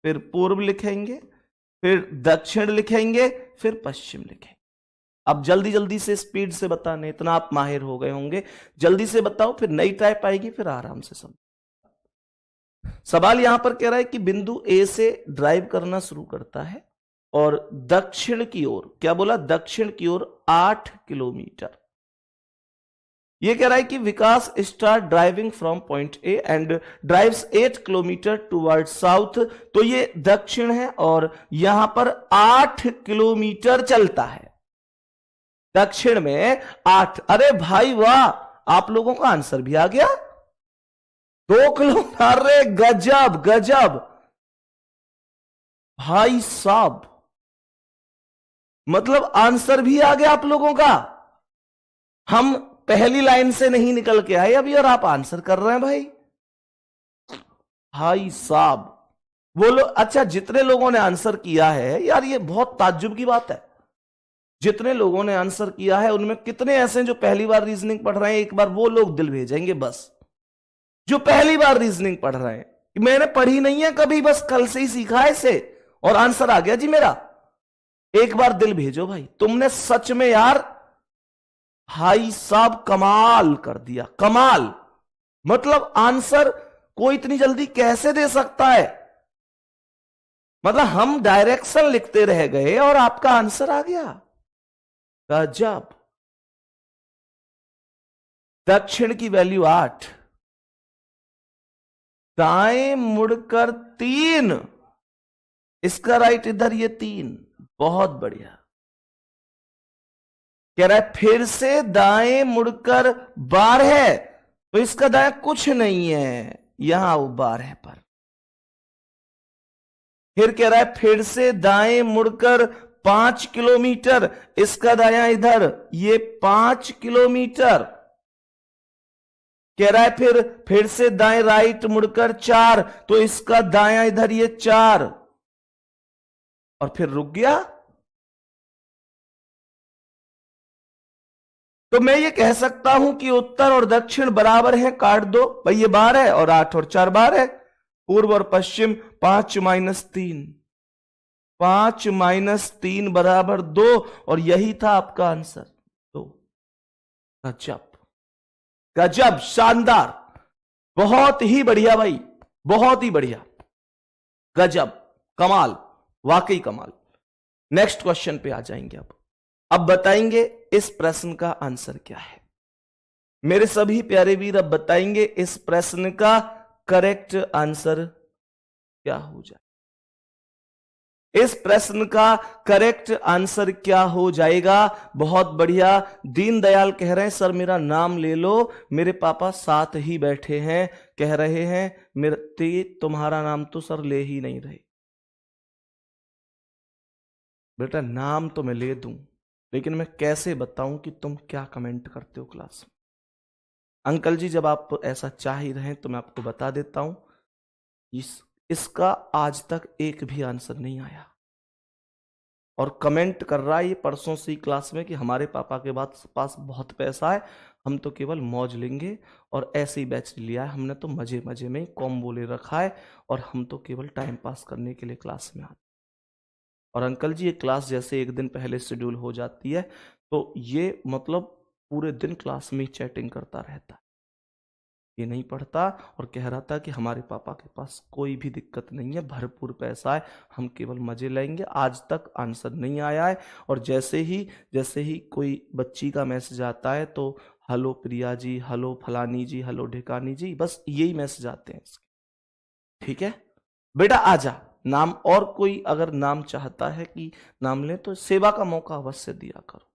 फिर पूर्व लिखेंगे, फिर दक्षिण लिखेंगे, फिर पश्चिम लिखेंगे। अब जल्दी जल्दी से स्पीड से बताने, इतना आप माहिर हो गए होंगे, जल्दी से बताओ, फिर नई टाइप आएगी, फिर आराम से समझो। सवाल यहां पर कह रहा है कि बिंदु ए से ड्राइव करना शुरू करता है और दक्षिण की ओर, क्या बोला, दक्षिण की ओर 8 किलोमीटर। यह कह रहा है कि Vikas start driving from point A and drives 8 kilometre toward south, तो ये दक्षिण है और यहां पर 8 किलोमीटर चलता है, दक्षिण में 8। अरे भाई वाह, आप लोगों का आंसर भी आ गया, 2 किलोमीटर। अरे गजब गजब भाई साहब, मतलब आंसर भी आ गया आप लोगों का। हम पहली लाइन से नहीं निकल के आए अभी और आप आंसर कर रहे हैं भाई साहब। वो लोग, अच्छा जितने लोगों ने आंसर किया है यार, ये बहुत ताज्जुब की बात है, जितने लोगों ने आंसर किया है उनमें कितने ऐसे हैं जो पहली बार रीजनिंग पढ़ रहे हैं। एक बार वो लोग दिल भेजेंगे बस, जो पहली बार रीजनिंग पढ़ रहे हैं, मैंने पढ़ी नहीं है कभी, बस कल से ही सीखा है इसे और आंसर आ गया जी मेरा। एक बार दिल भेजो भाई, तुमने सच में यार भाई साहब कमाल कर दिया, कमाल। मतलब आंसर कोई इतनी जल्दी कैसे दे सकता है? मतलब हम डायरेक्शन लिखते रह गए और आपका आंसर आ गया, गजब। दक्षिण की वैल्यू 8, दाएं मुड़कर 3, इसका राइट इधर ये 3, बहुत बढ़िया। कह रहा है फिर से दाएं मुड़कर 12, तो इसका दाएं कुछ नहीं है, यहां वो 12 पर। फिर कह रहा है फिर से दाएं मुड़कर 5 किलोमीटर, इसका दायां इधर ये 5 किलोमीटर। कह रहा है फिर से दाएं राइट मुड़कर 4, तो इसका दायां इधर ये 4, और फिर रुक गया। तो मैं ये कह सकता हूं कि उत्तर और दक्षिण बराबर हैं, काट दो भाई, ये 12 है और 8 और 4 12 है। पूर्व और पश्चिम 5 - 3, 5 - 3 बराबर 2, और यही था आपका आंसर 2। गजब, गजब, शानदार, बहुत ही बढ़िया भाई, बहुत ही बढ़िया, गजब, कमाल, वाकई कमाल। नेक्स्ट क्वेश्चन पे आ जाएंगे। अब बताएंगे इस प्रश्न का आंसर क्या है। मेरे सभी प्यारे वीर अब बताएंगे इस प्रश्न का करेक्ट आंसर क्या हो जाए। इस प्रश्न का करेक्ट आंसर क्या हो जाएगा? बहुत बढ़िया। दीनदयाल कह रहे हैं सर मेरा नाम ले लो, मेरे पापा साथ ही बैठे हैं, कह रहे हैं मेरे तुम्हारा नाम तो सर ले ही नहीं रहे। बेटा नाम तो मैं ले दूं, लेकिन मैं कैसे बताऊं कि तुम क्या कमेंट करते हो क्लास में। अंकल जी जब आप ऐसा चाह ही रहे तो मैं आपको बता देता हूं, इसका आज तक एक भी आंसर नहीं आया, और कमेंट कर रहा है ये परसों से ही क्लास में कि हमारे पापा के पास बहुत पैसा है, हम तो केवल मौज लेंगे और ऐसे ही बैच लिया है हमने, तो मजे मजे में कॉम्बो ले रखा है और हम तो केवल टाइम पास करने के लिए क्लास में आते। और अंकल जी ये क्लास जैसे एक दिन पहले शेड्यूल हो जाती है तो ये मतलब पूरे दिन क्लास में ही चैटिंग करता रहता है, ये नहीं पढ़ता, और कह रहा था कि हमारे पापा के पास कोई भी दिक्कत नहीं है, भरपूर पैसा है, हम केवल मजे लेंगे। आज तक आंसर नहीं आया है, और जैसे ही कोई बच्ची का मैसेज आता है तो हेलो प्रिया जी, हेलो फलानी जी, हेलो ढिकानी जी, बस यही मैसेज आते हैं इसके। ठीक है बेटा आजा, नाम और कोई अगर नाम चाहता है कि नाम ले तो सेवा का मौका अवश्य दिया करो।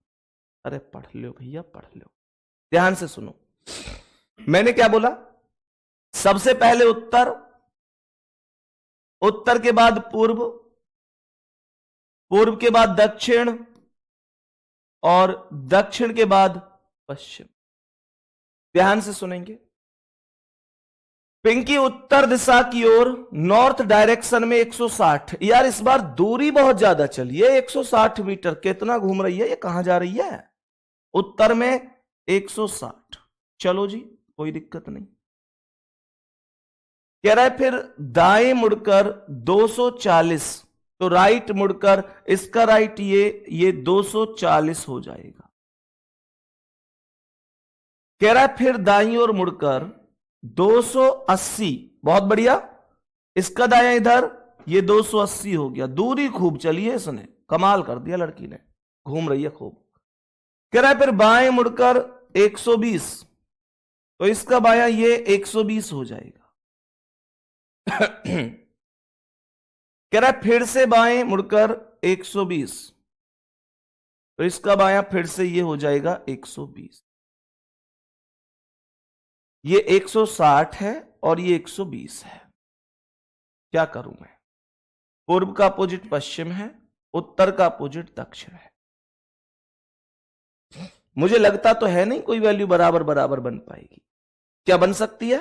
अरे पढ़ लो भैया पढ़ लो, ध्यान से सुनो। मैंने क्या बोला? सबसे पहले उत्तर, उत्तर के बाद पूर्व, पूर्व के बाद दक्षिण, और दक्षिण के बाद पश्चिम। ध्यान से सुनेंगे। पिंकी उत्तर दिशा की ओर नॉर्थ डायरेक्शन में 160। यार इस बार दूरी बहुत ज्यादा चली है, 160 मीटर। कितना घूम रही है ये, कहां जा रही है? उत्तर में 160। चलो जी कोई दिक्कत नहीं। कह रहा है फिर दाएं मुड़कर 240, तो राइट मुड़कर इसका राइट ये 240 हो जाएगा। कह रहा है फिर दाईं ओर मुड़कर 280, बहुत बढ़िया, इसका दायां इधर ये 280 हो गया। दूरी खूब चली है इसने, कमाल कर दिया लड़की ने, घूम रही है खूब। कह रहा है फिर बाएं मुड़कर 120, तो इसका बायां ये 120 हो जाएगा। कह रहा है फिर से बाएं मुड़कर 120, तो इसका बायां फिर से ये हो जाएगा 120। ये 160 है और ये 120 है। क्या करूं मैं? पूर्व का अपोजिट पश्चिम है, उत्तर का अपोजिट दक्षिण है। मुझे लगता तो है नहीं कोई वैल्यू बराबर बराबर बन पाएगी। क्या बन सकती है?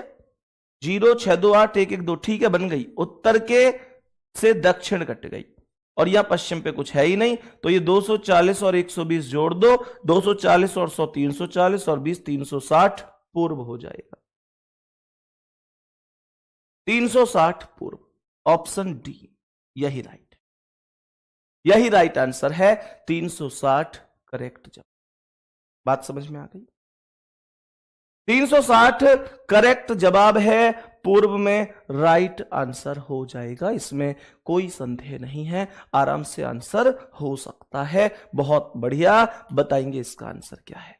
0 6 2 8 1 1 2, ठीक है बन गई। उत्तर के से दक्षिण कट गई और यहां पश्चिम पे कुछ है ही नहीं, तो ये 240 और 120 जोड़ दो, 240 और 100 340 और 20 360, पूर्व हो जाएगा। 360 पूर्व। ऑप्शन डी यही राइट है, यही राइट आंसर है 360 करेक्ट जवाब। बात समझ में आ गई? 360 करेक्ट जवाब है, पूर्व में राइट आंसर हो जाएगा, इसमें कोई संदेह नहीं है, आराम से आंसर हो सकता है। बहुत बढ़िया, बताएंगे इसका आंसर क्या है?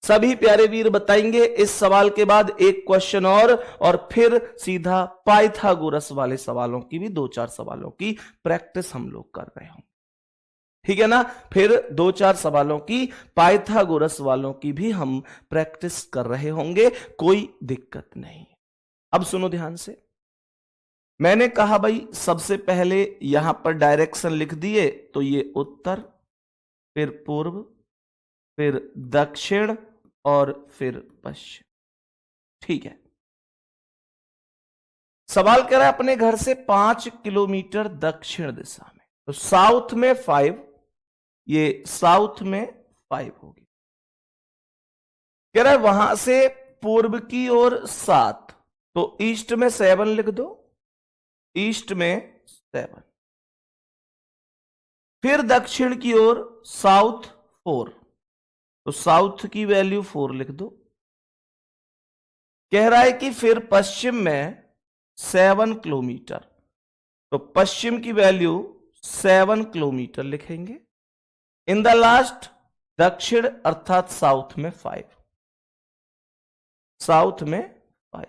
सभी प्यारे वीर बताएंगे। इस सवाल के बाद एक क्वेश्चन और फिर सीधा पाइथागोरस वाले सवालों की भी 2-4 सवालों की प्रैक्टिस हम लोग कर रहे होंगे, ठीक है ना? फिर 2-4 सवालों की पाइथागोरस वालों की भी हम प्रैक्टिस कर रहे होंगे, कोई दिक्कत नहीं। अब सुनो ध्यान से, मैंने कहा भाई सबसे पहले यहां पर डायरेक्शन लिख दिए, तो ये उत्तर, फिर पूर्व, फिर दक्षिण और फिर पश्चिम, ठीक है। सवाल कह रहा है अपने घर से 5 किलोमीटर दक्षिण दिशा में, तो साउथ में 5, ये साउथ में 5 होगी। कह रहा है वहां से पूर्व की ओर 7, तो ईस्ट में 7 लिख दो, ईस्ट में 7। फिर दक्षिण की ओर साउथ 4, तो साउथ की वैल्यू 4 लिख दो। कह रहा है कि फिर पश्चिम में 7 किलोमीटर, तो पश्चिम की वैल्यू 7 किलोमीटर लिखेंगे। इन द लास्ट दक्षिण अर्थात साउथ में 5, साउथ में 5।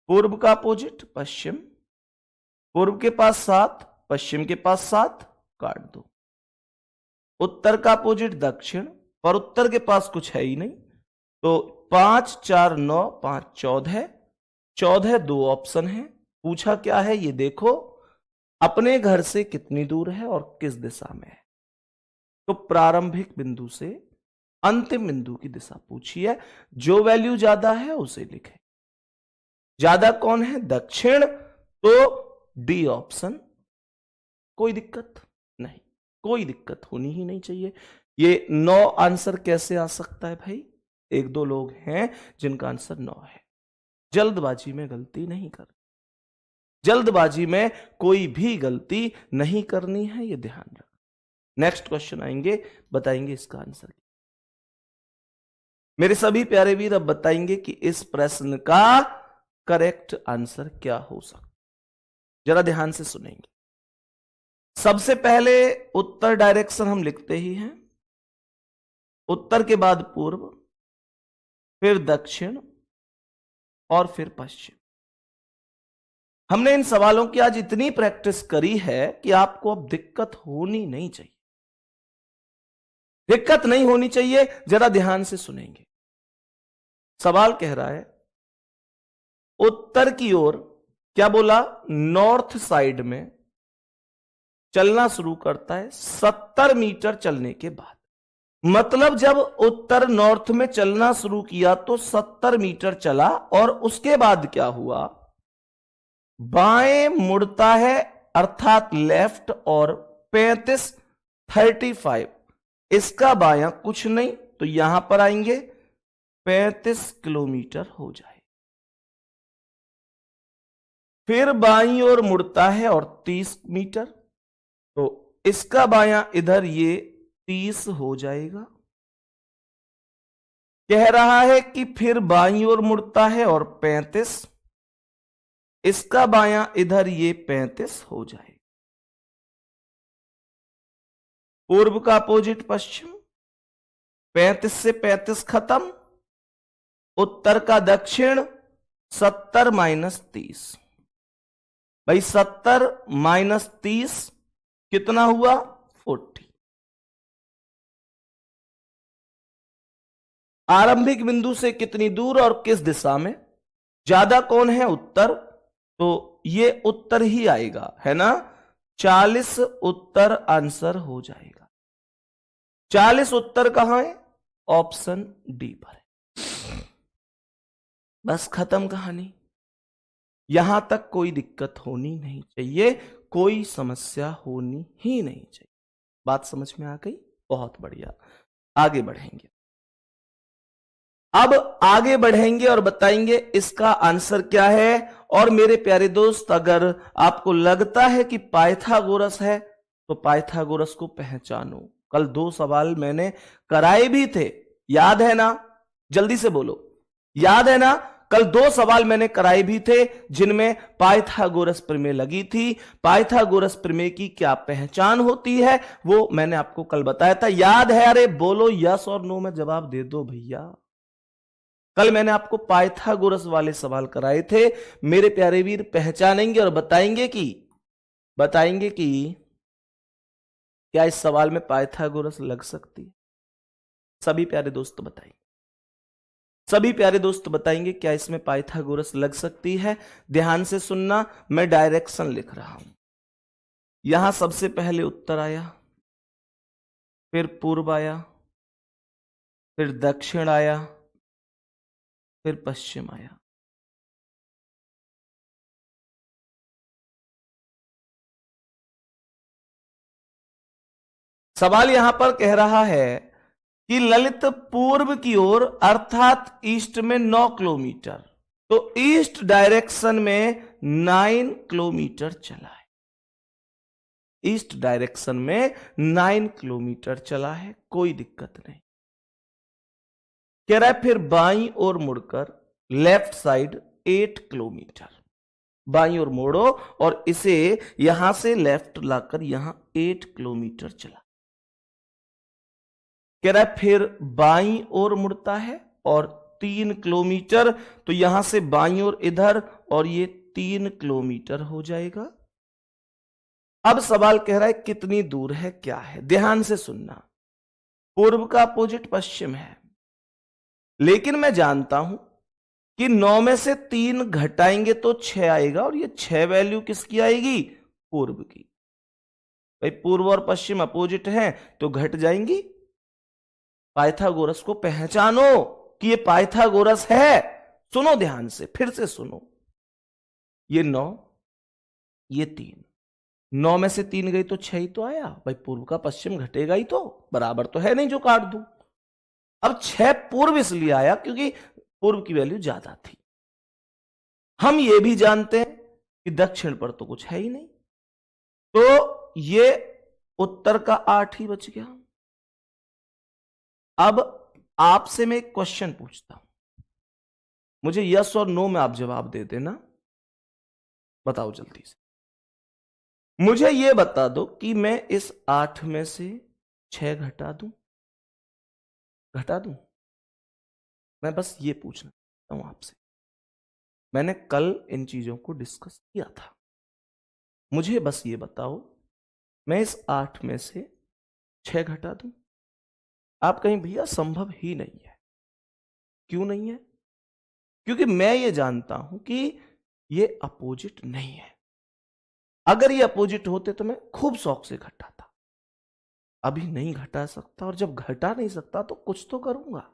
पूर्व का अपोजिट पश्चिम, पूर्व के पास 7, पश्चिम के पास 7, काट दो। उत्तर का अपोजिट दक्षिण, पर उत्तर के पास कुछ है ही नहीं, तो 5 4 9 5 14, 14 2 ऑप्शन है। पूछा क्या है ये देखो, अपने घर से कितनी दूर है और किस दिशा में है, तो प्रारंभिक बिंदु से अंतिम बिंदु की दिशा पूछी है, जो वैल्यू ज्यादा है उसे लिखें। ज्यादा कौन है? दक्षिण, तो डी ऑप्शन। कोई दिक्कत नहीं, कोई दिक्कत होनी ही नहीं चाहिए। ये 9 आंसर कैसे आ सकता है भाई? 1-2 लोग हैं जिनका आंसर 9 है। जल्दबाजी में गलती नहीं कर, जल्दबाजी में कोई भी गलती नहीं करनी है, ये ध्यान रख। नेक्स्ट क्वेश्चन आएंगे, बताएंगे इसका आंसर। मेरे सभी प्यारे वीर अब बताएंगे कि इस प्रश्न का करेक्ट आंसर क्या हो सकता, जरा ध्यान से सुनेंगे। सबसे पहले उत्तर डायरेक्शन हम लिखते ही हैं, उत्तर के बाद पूर्व, फिर दक्षिण और फिर पश्चिम। हमने इन सवालों की आज इतनी प्रैक्टिस करी है कि आपको अब दिक्कत होनी नहीं चाहिए, दिक्कत नहीं होनी चाहिए। जरा ध्यान से सुनेंगे। सवाल कह रहा है उत्तर की ओर, क्या बोला? नॉर्थ साइड में चलना शुरू करता है 70 मीटर चलने के बाद। मतलब जब उत्तर नॉर्थ में चलना शुरू किया तो 70 मीटर चला, और उसके बाद क्या हुआ? बाएं मुड़ता है अर्थात लेफ्ट, और 35 इसका बायां कुछ नहीं, तो यहां पर आएंगे 35 किलोमीटर हो जाए। फिर बाईं ओर मुड़ता है और 30 मीटर, तो इसका बायां इधर ये 30 हो जाएगा। कह रहा है कि फिर बाईं ओर मुड़ता है और 35, इसका बायां इधर ये 35 हो जाएगा। पूर्व का अपोजिट पश्चिम, 35 से 35 खत्म, उत्तर का दक्षिण 70 माइनस 30। भाई 70 माइनस 30 कितना हुआ? 40। आरंभिक बिंदु से कितनी दूर और किस दिशा में? ज्यादा कौन है? उत्तर, तो ये उत्तर ही आएगा, है ना? 40 उत्तर आंसर हो जाएगा। 40 उत्तर कहां है? ऑप्शन डी पर है। बस खत्म कहानी, यहां तक कोई दिक्कत होनी नहीं चाहिए, कोई समस्या होनी ही नहीं चाहिए। बात समझ में आ गई? बहुत बढ़िया, आगे बढ़ेंगे। अब आगे बढ़ेंगे और बताएंगे इसका आंसर क्या है। और मेरे प्यारे दोस्त, अगर आपको लगता है कि पाइथागोरस है तो पाइथागोरस को पहचानो। कल 2 सवाल मैंने कराए भी थे, याद है ना? जल्दी से बोलो, याद है ना? कल 2 सवाल मैंने कराए भी थे जिनमें पाइथागोरस प्रमेय लगी थी। पाइथागोरस प्रमेय की क्या पहचान होती है वो मैंने आपको कल बताया था, याद है? अरे बोलो यस और नो में जवाब दे दो भैया। कल मैंने आपको पाइथागोरस वाले सवाल कराए थे मेरे प्यारे वीर। पहचानेंगे और बताएंगे कि क्या इस सवाल में पाइथागोरस लग सकती है? सभी प्यारे दोस्त बताएंगे, सभी प्यारे दोस्त बताएंगे क्या इसमें पाइथागोरस लग सकती है। ध्यान से सुनना, मैं डायरेक्शन लिख रहा हूं। यहां सबसे पहले उत्तर आया, फिर पूर्व आया, फिर दक्षिण आया, फिर पश्चिम आया। सवाल यहां पर कह रहा है कि ललित पूर्व की ओर अर्थात ईस्ट में 9 किलोमीटर, तो ईस्ट डायरेक्शन में 9 किलोमीटर चला है। ईस्ट डायरेक्शन में 9 किलोमीटर चला है, कोई दिक्कत नहीं। कह रहा है फिर बाईं ओर मुड़कर लेफ्ट साइड 8 किलोमीटर, बाईं ओर मोड़ो और इसे यहां से लेफ्ट लाकर यहां 8 किलोमीटर चला। कह रहा है फिर बाईं ओर मुड़ता है और 3 किलोमीटर, तो यहां से बाईं ओर इधर और ये 3 किलोमीटर हो जाएगा। अब सवाल कह रहा है कितनी दूर है, क्या है? ध्यान से सुनना, पूर्व का अपोजिट पश्चिम है, लेकिन मैं जानता हूं कि 9 में से 3 घटाएंगे तो 6 आएगा और ये 6 वैल्यू किसकी आएगी? पूर्व की। भाई पूर्व और पश्चिम अपोजिट हैं तो घट जाएंगी। पाइथागोरस को पहचानो कि ये पाइथागोरस है। सुनो ध्यान से, फिर से सुनो, ये 9, ये 3, 9 में से 3 गई तो 6 ही तो आया। भाई पूर्व का पश्चिम घटेगा ही, तो बराबर तो है नहीं जो काट दूं। अब 6 पूर्व इसलिए आया क्योंकि पूर्व की वैल्यू ज्यादा थी। हम ये भी जानते हैं कि दक्षिण पर तो कुछ है ही नहीं, तो ये उत्तर का 8 ही बच गया। अब आपसे मैं एक क्वेश्चन पूछता हूं, मुझे यस और नो में आप जवाब दे देना। बताओ जल्दी से, मुझे यह बता दो कि मैं इस 8 में से 6 घटा दूं? मैं बस ये पूछना चाहता हूं आपसे। मैंने कल इन चीजों को डिस्कस किया था, मुझे बस ये बताओ, मैं इस 8 में से 6 घटा दूं? आप कहीं भैया संभव ही नहीं है। क्यों नहीं है? क्योंकि मैं ये जानता हूं कि ये अपोजिट नहीं है। अगर ये अपोजिट होते तो मैं खूब शौक से घटाता, अभी नहीं घटा सकता, और जब घटा नहीं सकता तो कुछ तो करूंगा।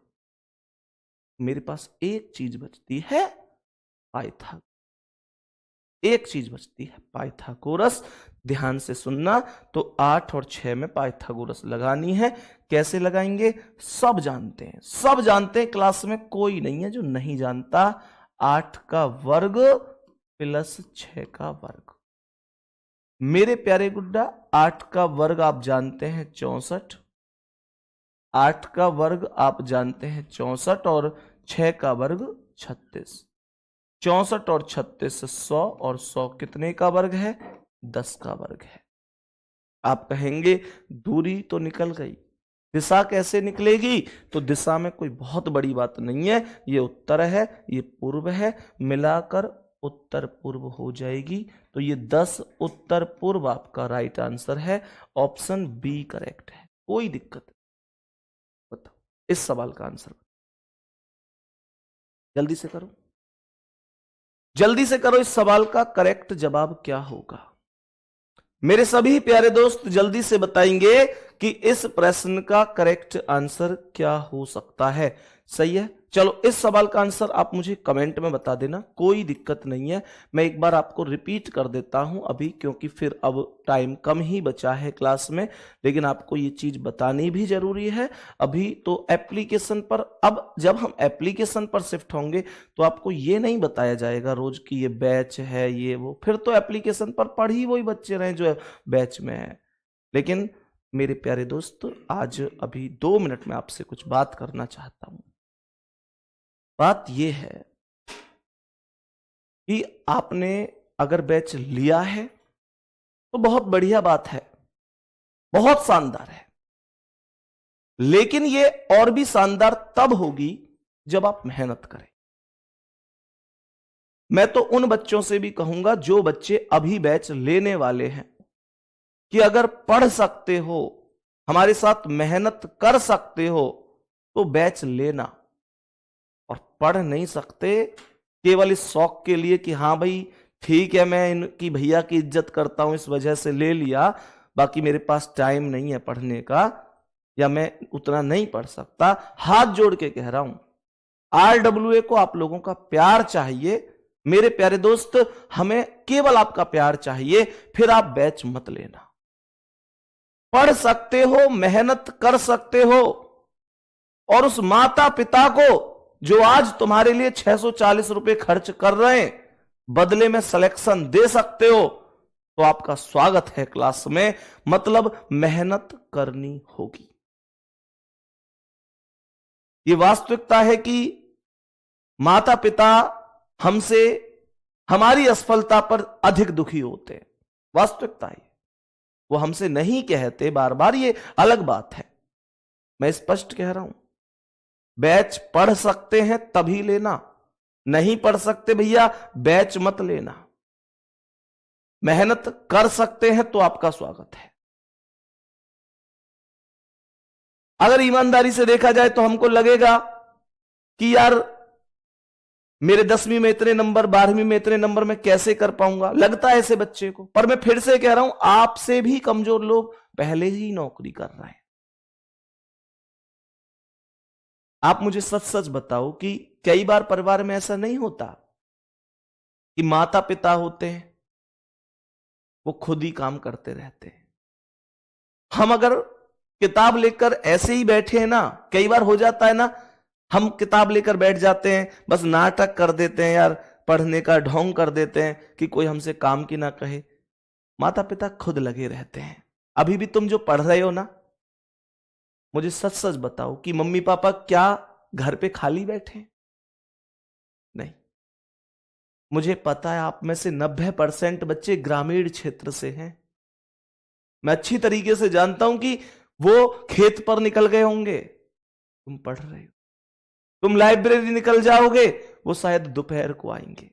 मेरे पास एक चीज बचती है, एक चीज बचती है, पाइथागोरस। ध्यान से सुनना, तो 8 और 6 में पाइथागोरस लगानी है। कैसे लगाएंगे? सब जानते हैं, क्लास में कोई नहीं है जो नहीं जानता। 8 का वर्ग प्लस 6 का वर्ग। मेरे प्यारे गुड्डा, 8 का वर्ग आप जानते हैं 64, 8 का वर्ग आप जानते हैं 64 और 6 का वर्ग 36। 64 और 36 100, और 100 कितने का वर्ग है? 10 का वर्ग है। आप कहेंगे दूरी तो निकल गई, दिशा कैसे निकलेगी? तो दिशा में कोई बहुत बड़ी बात नहीं है, ये उत्तर है, ये पूर्व है, मिलाकर उत्तर पूर्व हो जाएगी। तो ये 10 उत्तर पूर्व आपका राइट आंसर है। ऑप्शन बी करेक्ट है, कोई दिक्कत नहीं। बताओ इस सवाल का आंसर, जल्दी से करो, जल्दी से करो। इस सवाल का करेक्ट जवाब क्या होगा? मेरे सभी प्यारे दोस्त जल्दी से बताएंगे कि इस प्रश्न का करेक्ट आंसर क्या हो सकता है। सही है, चलो इस सवाल का आंसर आप मुझे कमेंट में बता देना, कोई दिक्कत नहीं है। मैं एक बार आपको रिपीट कर देता हूं अभी, क्योंकि फिर अब टाइम कम ही बचा है क्लास में, लेकिन आपको ये चीज बतानी भी जरूरी है। अभी तो एप्लीकेशन पर, अब जब हम एप्लीकेशन पर शिफ्ट होंगे तो आपको ये नहीं बताया जाएगा रोज की ये बैच है ये वो, फिर तो एप्लीकेशन पर पढ़ ही वही बच्चे रहे जो बैच में है। लेकिन मेरे प्यारे दोस्त, आज अभी 2 मिनट में आपसे कुछ बात करना चाहता हूं। बात यह है कि आपने अगर बैच लिया है तो बहुत बढ़िया बात है, बहुत शानदार है, लेकिन यह और भी शानदार तब होगी जब आप मेहनत करें। मैं तो उन बच्चों से भी कहूंगा जो बच्चे अभी बैच लेने वाले हैं कि अगर पढ़ सकते हो, हमारे साथ मेहनत कर सकते हो तो बैच लेना, और पढ़ नहीं सकते केवल इस शौक के लिए कि हाँ भाई ठीक है मैं इनकी भैया की इज्जत करता हूं इस वजह से ले लिया, बाकी मेरे पास टाइम नहीं है पढ़ने का या मैं उतना नहीं पढ़ सकता, हाथ जोड़ के कह रहा हूं RWA को आप लोगों का प्यार चाहिए मेरे प्यारे दोस्त, हमें केवल आपका प्यार चाहिए, फिर आप बैच मत लेना। पढ़ सकते हो, मेहनत कर सकते हो, और उस माता पिता को जो आज तुम्हारे लिए 640 रुपए खर्च कर रहे हैं, बदले में सिलेक्शन दे सकते हो, तो आपका स्वागत है क्लास में। मतलब मेहनत करनी होगी। ये वास्तविकता है कि माता पिता हमसे हमारी असफलता पर अधिक दुखी होते हैं, वास्तविकता है। वो हमसे नहीं कहते बार बार, ये अलग बात है, मैं स्पष्ट कह रहा हूं। बैच पढ़ सकते हैं तभी लेना, नहीं पढ़ सकते भैया बैच मत लेना। मेहनत कर सकते हैं तो आपका स्वागत है। अगर ईमानदारी से देखा जाए तो हमको लगेगा कि यार मेरे 10वीं में इतने नंबर, 12वीं में इतने नंबर, मैं कैसे कर पाऊंगा, लगता है ऐसे बच्चे को। पर मैं फिर से कह रहा हूं, आपसे भी कमजोर लोग पहले ही नौकरी कर रहे हैं। आप मुझे सच सच बताओ कि कई बार परिवार में ऐसा नहीं होता कि माता पिता होते हैं वो खुद ही काम करते रहते हैं, हम अगर किताब लेकर ऐसे ही बैठे हैं ना, कई बार हो जाता है ना, हम किताब लेकर बैठ जाते हैं, बस नाटक कर देते हैं यार, पढ़ने का ढोंग कर देते हैं कि कोई हमसे काम की ना कहे। माता पिता खुद लगे रहते हैं। अभी भी तुम जो पढ़ रहे हो ना, मुझे सच सच बताओ कि मम्मी पापा क्या घर पे खाली बैठे? नहीं। मुझे पता है आप में से 90% बच्चे ग्रामीण क्षेत्र से हैं। मैं अच्छी तरीके से जानता हूं कि वो खेत पर निकल गए होंगे, तुम पढ़ रहे हो। तुम लाइब्रेरी निकल जाओगे, वो शायद दोपहर को आएंगे।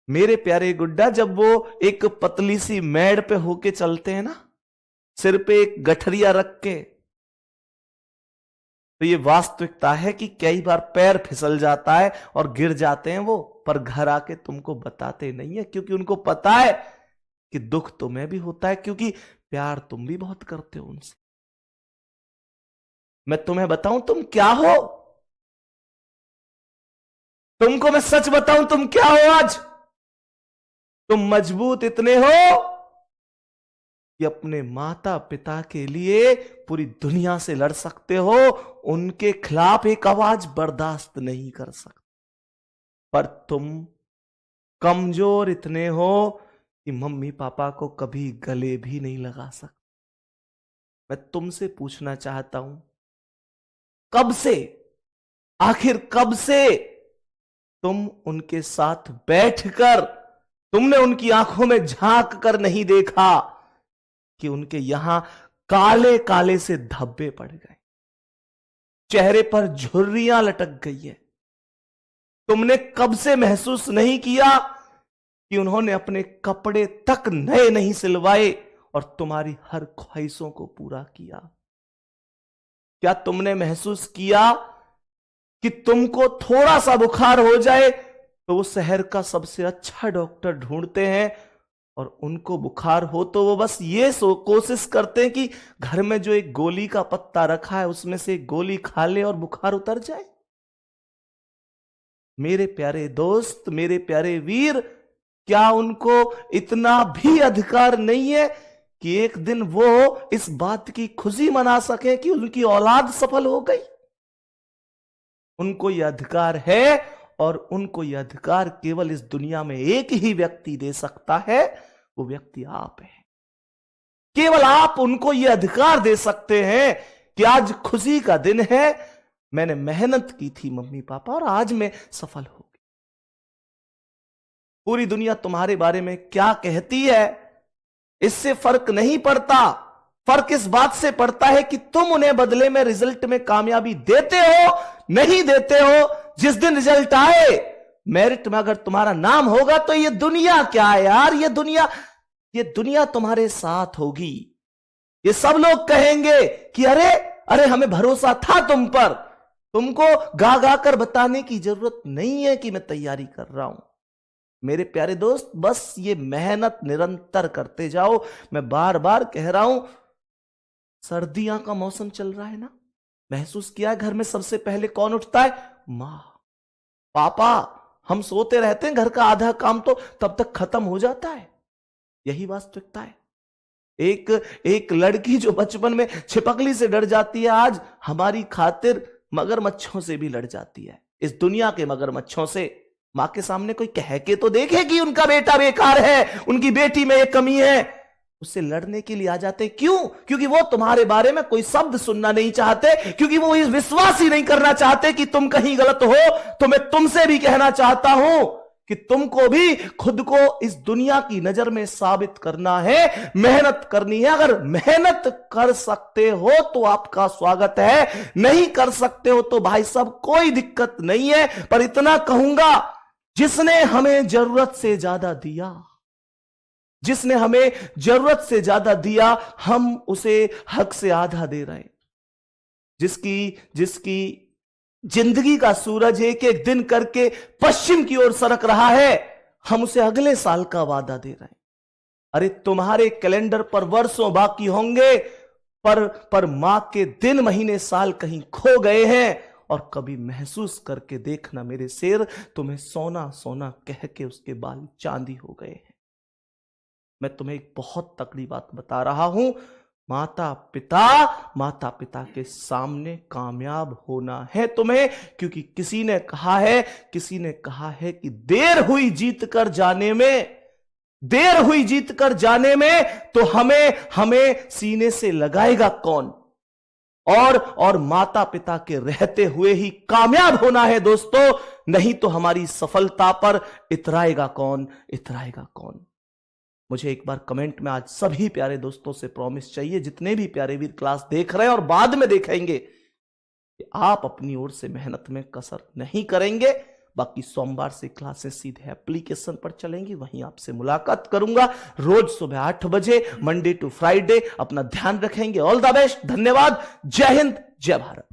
मेरे प्यारे गुड्डा, जब वो एक पतली सी मेड़ पे होके चलते हैं ना, सिर पे एक गठरिया रख के, तो ये वास्तविकता है कि कई बार पैर फिसल जाता है और गिर जाते हैं वो, पर घर आके तुमको बताते नहीं है, क्योंकि उनको पता है कि दुख तुम्हें भी होता है, क्योंकि प्यार तुम भी बहुत करते हो उनसे। मैं तुम्हें बताऊं तुम क्या हो, तुमको मैं सच बताऊं तुम क्या हो आज। तुम मजबूत इतने हो कि अपने माता पिता के लिए पूरी दुनिया से लड़ सकते हो, उनके खिलाफ एक आवाज बर्दाश्त नहीं कर सकते। पर तुम कमजोर इतने हो कि मम्मी पापा को कभी गले भी नहीं लगा सकते। मैं तुमसे पूछना चाहता हूं, कब से, आखिर कब से तुम उनके साथ बैठकर तुमने उनकी आंखों में झांक कर नहीं देखा कि उनके यहां काले काले से धब्बे पड़ गए, चेहरे पर झुर्रियां लटक गई है। तुमने कब से महसूस नहीं किया कि उन्होंने अपने कपड़े तक नए नहीं सिलवाए और तुम्हारी हर ख्वाहिशों को पूरा किया? क्या तुमने महसूस किया कि तुमको थोड़ा सा बुखार हो जाए तो वो शहर का सबसे अच्छा डॉक्टर ढूंढते हैं और उनको बुखार हो तो वो बस ये कोशिश करते हैं कि घर में जो एक गोली का पत्ता रखा है उसमें से एक गोली खा ले और बुखार उतर जाए। मेरे प्यारे दोस्त, मेरे प्यारे वीर, क्या उनको इतना भी अधिकार नहीं है कि एक दिन वो इस बात की खुशी मना सके कि उनकी औलाद सफल हो गई? उनको यह अधिकार है, और उनको यह अधिकार केवल इस दुनिया में एक ही व्यक्ति दे सकता है, वो व्यक्ति आप है। केवल आप उनको यह अधिकार दे सकते हैं कि आज खुशी का दिन है, मैंने मेहनत की थी मम्मी पापा और आज मैं सफल हो गई। पूरी दुनिया तुम्हारे बारे में क्या कहती है इससे फर्क नहीं पड़ता। फर्क इस बात से पड़ता है कि तुम उन्हें बदले में रिजल्ट में कामयाबी देते हो, नहीं देते हो। जिस दिन रिजल्ट आए, मेरिट में अगर तुम्हारा नाम होगा तो ये दुनिया क्या है यार, ये दुनिया तुम्हारे साथ होगी। ये सब लोग कहेंगे कि अरे अरे हमें भरोसा था तुम पर। तुमको गा गा कर बताने की जरूरत नहीं है कि मैं तैयारी कर रहा हूं। मेरे प्यारे दोस्त, बस ये मेहनत निरंतर करते जाओ। मैं बार बार कह रहा हूं, सर्दियां का मौसम चल रहा है ना, महसूस किया घर में सबसे पहले कौन उठता है? मां, पापा। हम सोते रहते हैं, घर का आधा काम तो तब तक खत्म हो जाता है। यही वास्तविकता है। एक लड़की जो बचपन में छिपकली से डर जाती है, आज हमारी खातिर मगरमच्छों से भी लड़ जाती है। इस दुनिया के मगरमच्छों से। मां के सामने कोई कह के तो देखे कि उनका बेटा बेकार है, उनकी बेटी में एक कमी है, उससे लड़ने के लिए आ जाते। क्यों? क्योंकि वो तुम्हारे बारे में कोई शब्द सुनना नहीं चाहते, क्योंकि वो इस विश्वास ही नहीं करना चाहते कि तुम कहीं गलत हो। तो मैं तुमसे भी कहना चाहता हूं कि तुमको भी खुद को इस दुनिया की नजर में साबित करना है, मेहनत करनी है। अगर मेहनत कर सकते हो तो आपका स्वागत है, नहीं कर सकते हो तो भाई साहब कोई दिक्कत नहीं है। पर इतना कहूंगा, जिसने हमें जरूरत से ज्यादा दिया, जिसने हमें जरूरत से ज्यादा दिया, हम उसे हक से आधा दे रहे हैं। जिसकी जिंदगी का सूरज एक एक दिन करके पश्चिम की ओर सरक रहा है, हम उसे अगले साल का वादा दे रहे हैं। अरे तुम्हारे कैलेंडर पर वर्षों बाकी होंगे, पर मां के दिन महीने साल कहीं खो गए हैं। और कभी महसूस करके देखना मेरे शेर, तुम्हें सोना सोना कह के उसके बाल चांदी हो गए हैं। मैं तुम्हें एक बहुत तगड़ी बात बता रहा हूं, माता पिता के सामने कामयाब होना है तुम्हें। क्योंकि किसी ने कहा है कि देर हुई जीत कर जाने में तो हमें सीने से लगाएगा कौन। और माता पिता के रहते हुए ही कामयाब होना है दोस्तों, नहीं तो हमारी सफलता पर इतराएगा कौन। मुझे एक बार कमेंट में आज सभी प्यारे दोस्तों से प्रॉमिस चाहिए, जितने भी प्यारे वीर क्लास देख रहे हैं और बाद में देखेंगे, कि आप अपनी ओर से मेहनत में कसर नहीं करेंगे। बाकी सोमवार से क्लासेस सीधे एप्लीकेशन पर चलेंगी, वहीं आपसे मुलाकात करूंगा रोज सुबह 8 बजे, मंडे टू फ्राइडे। अपना ध्यान रखेंगे। All the best. धन्यवाद। जय हिंद, जय भारत।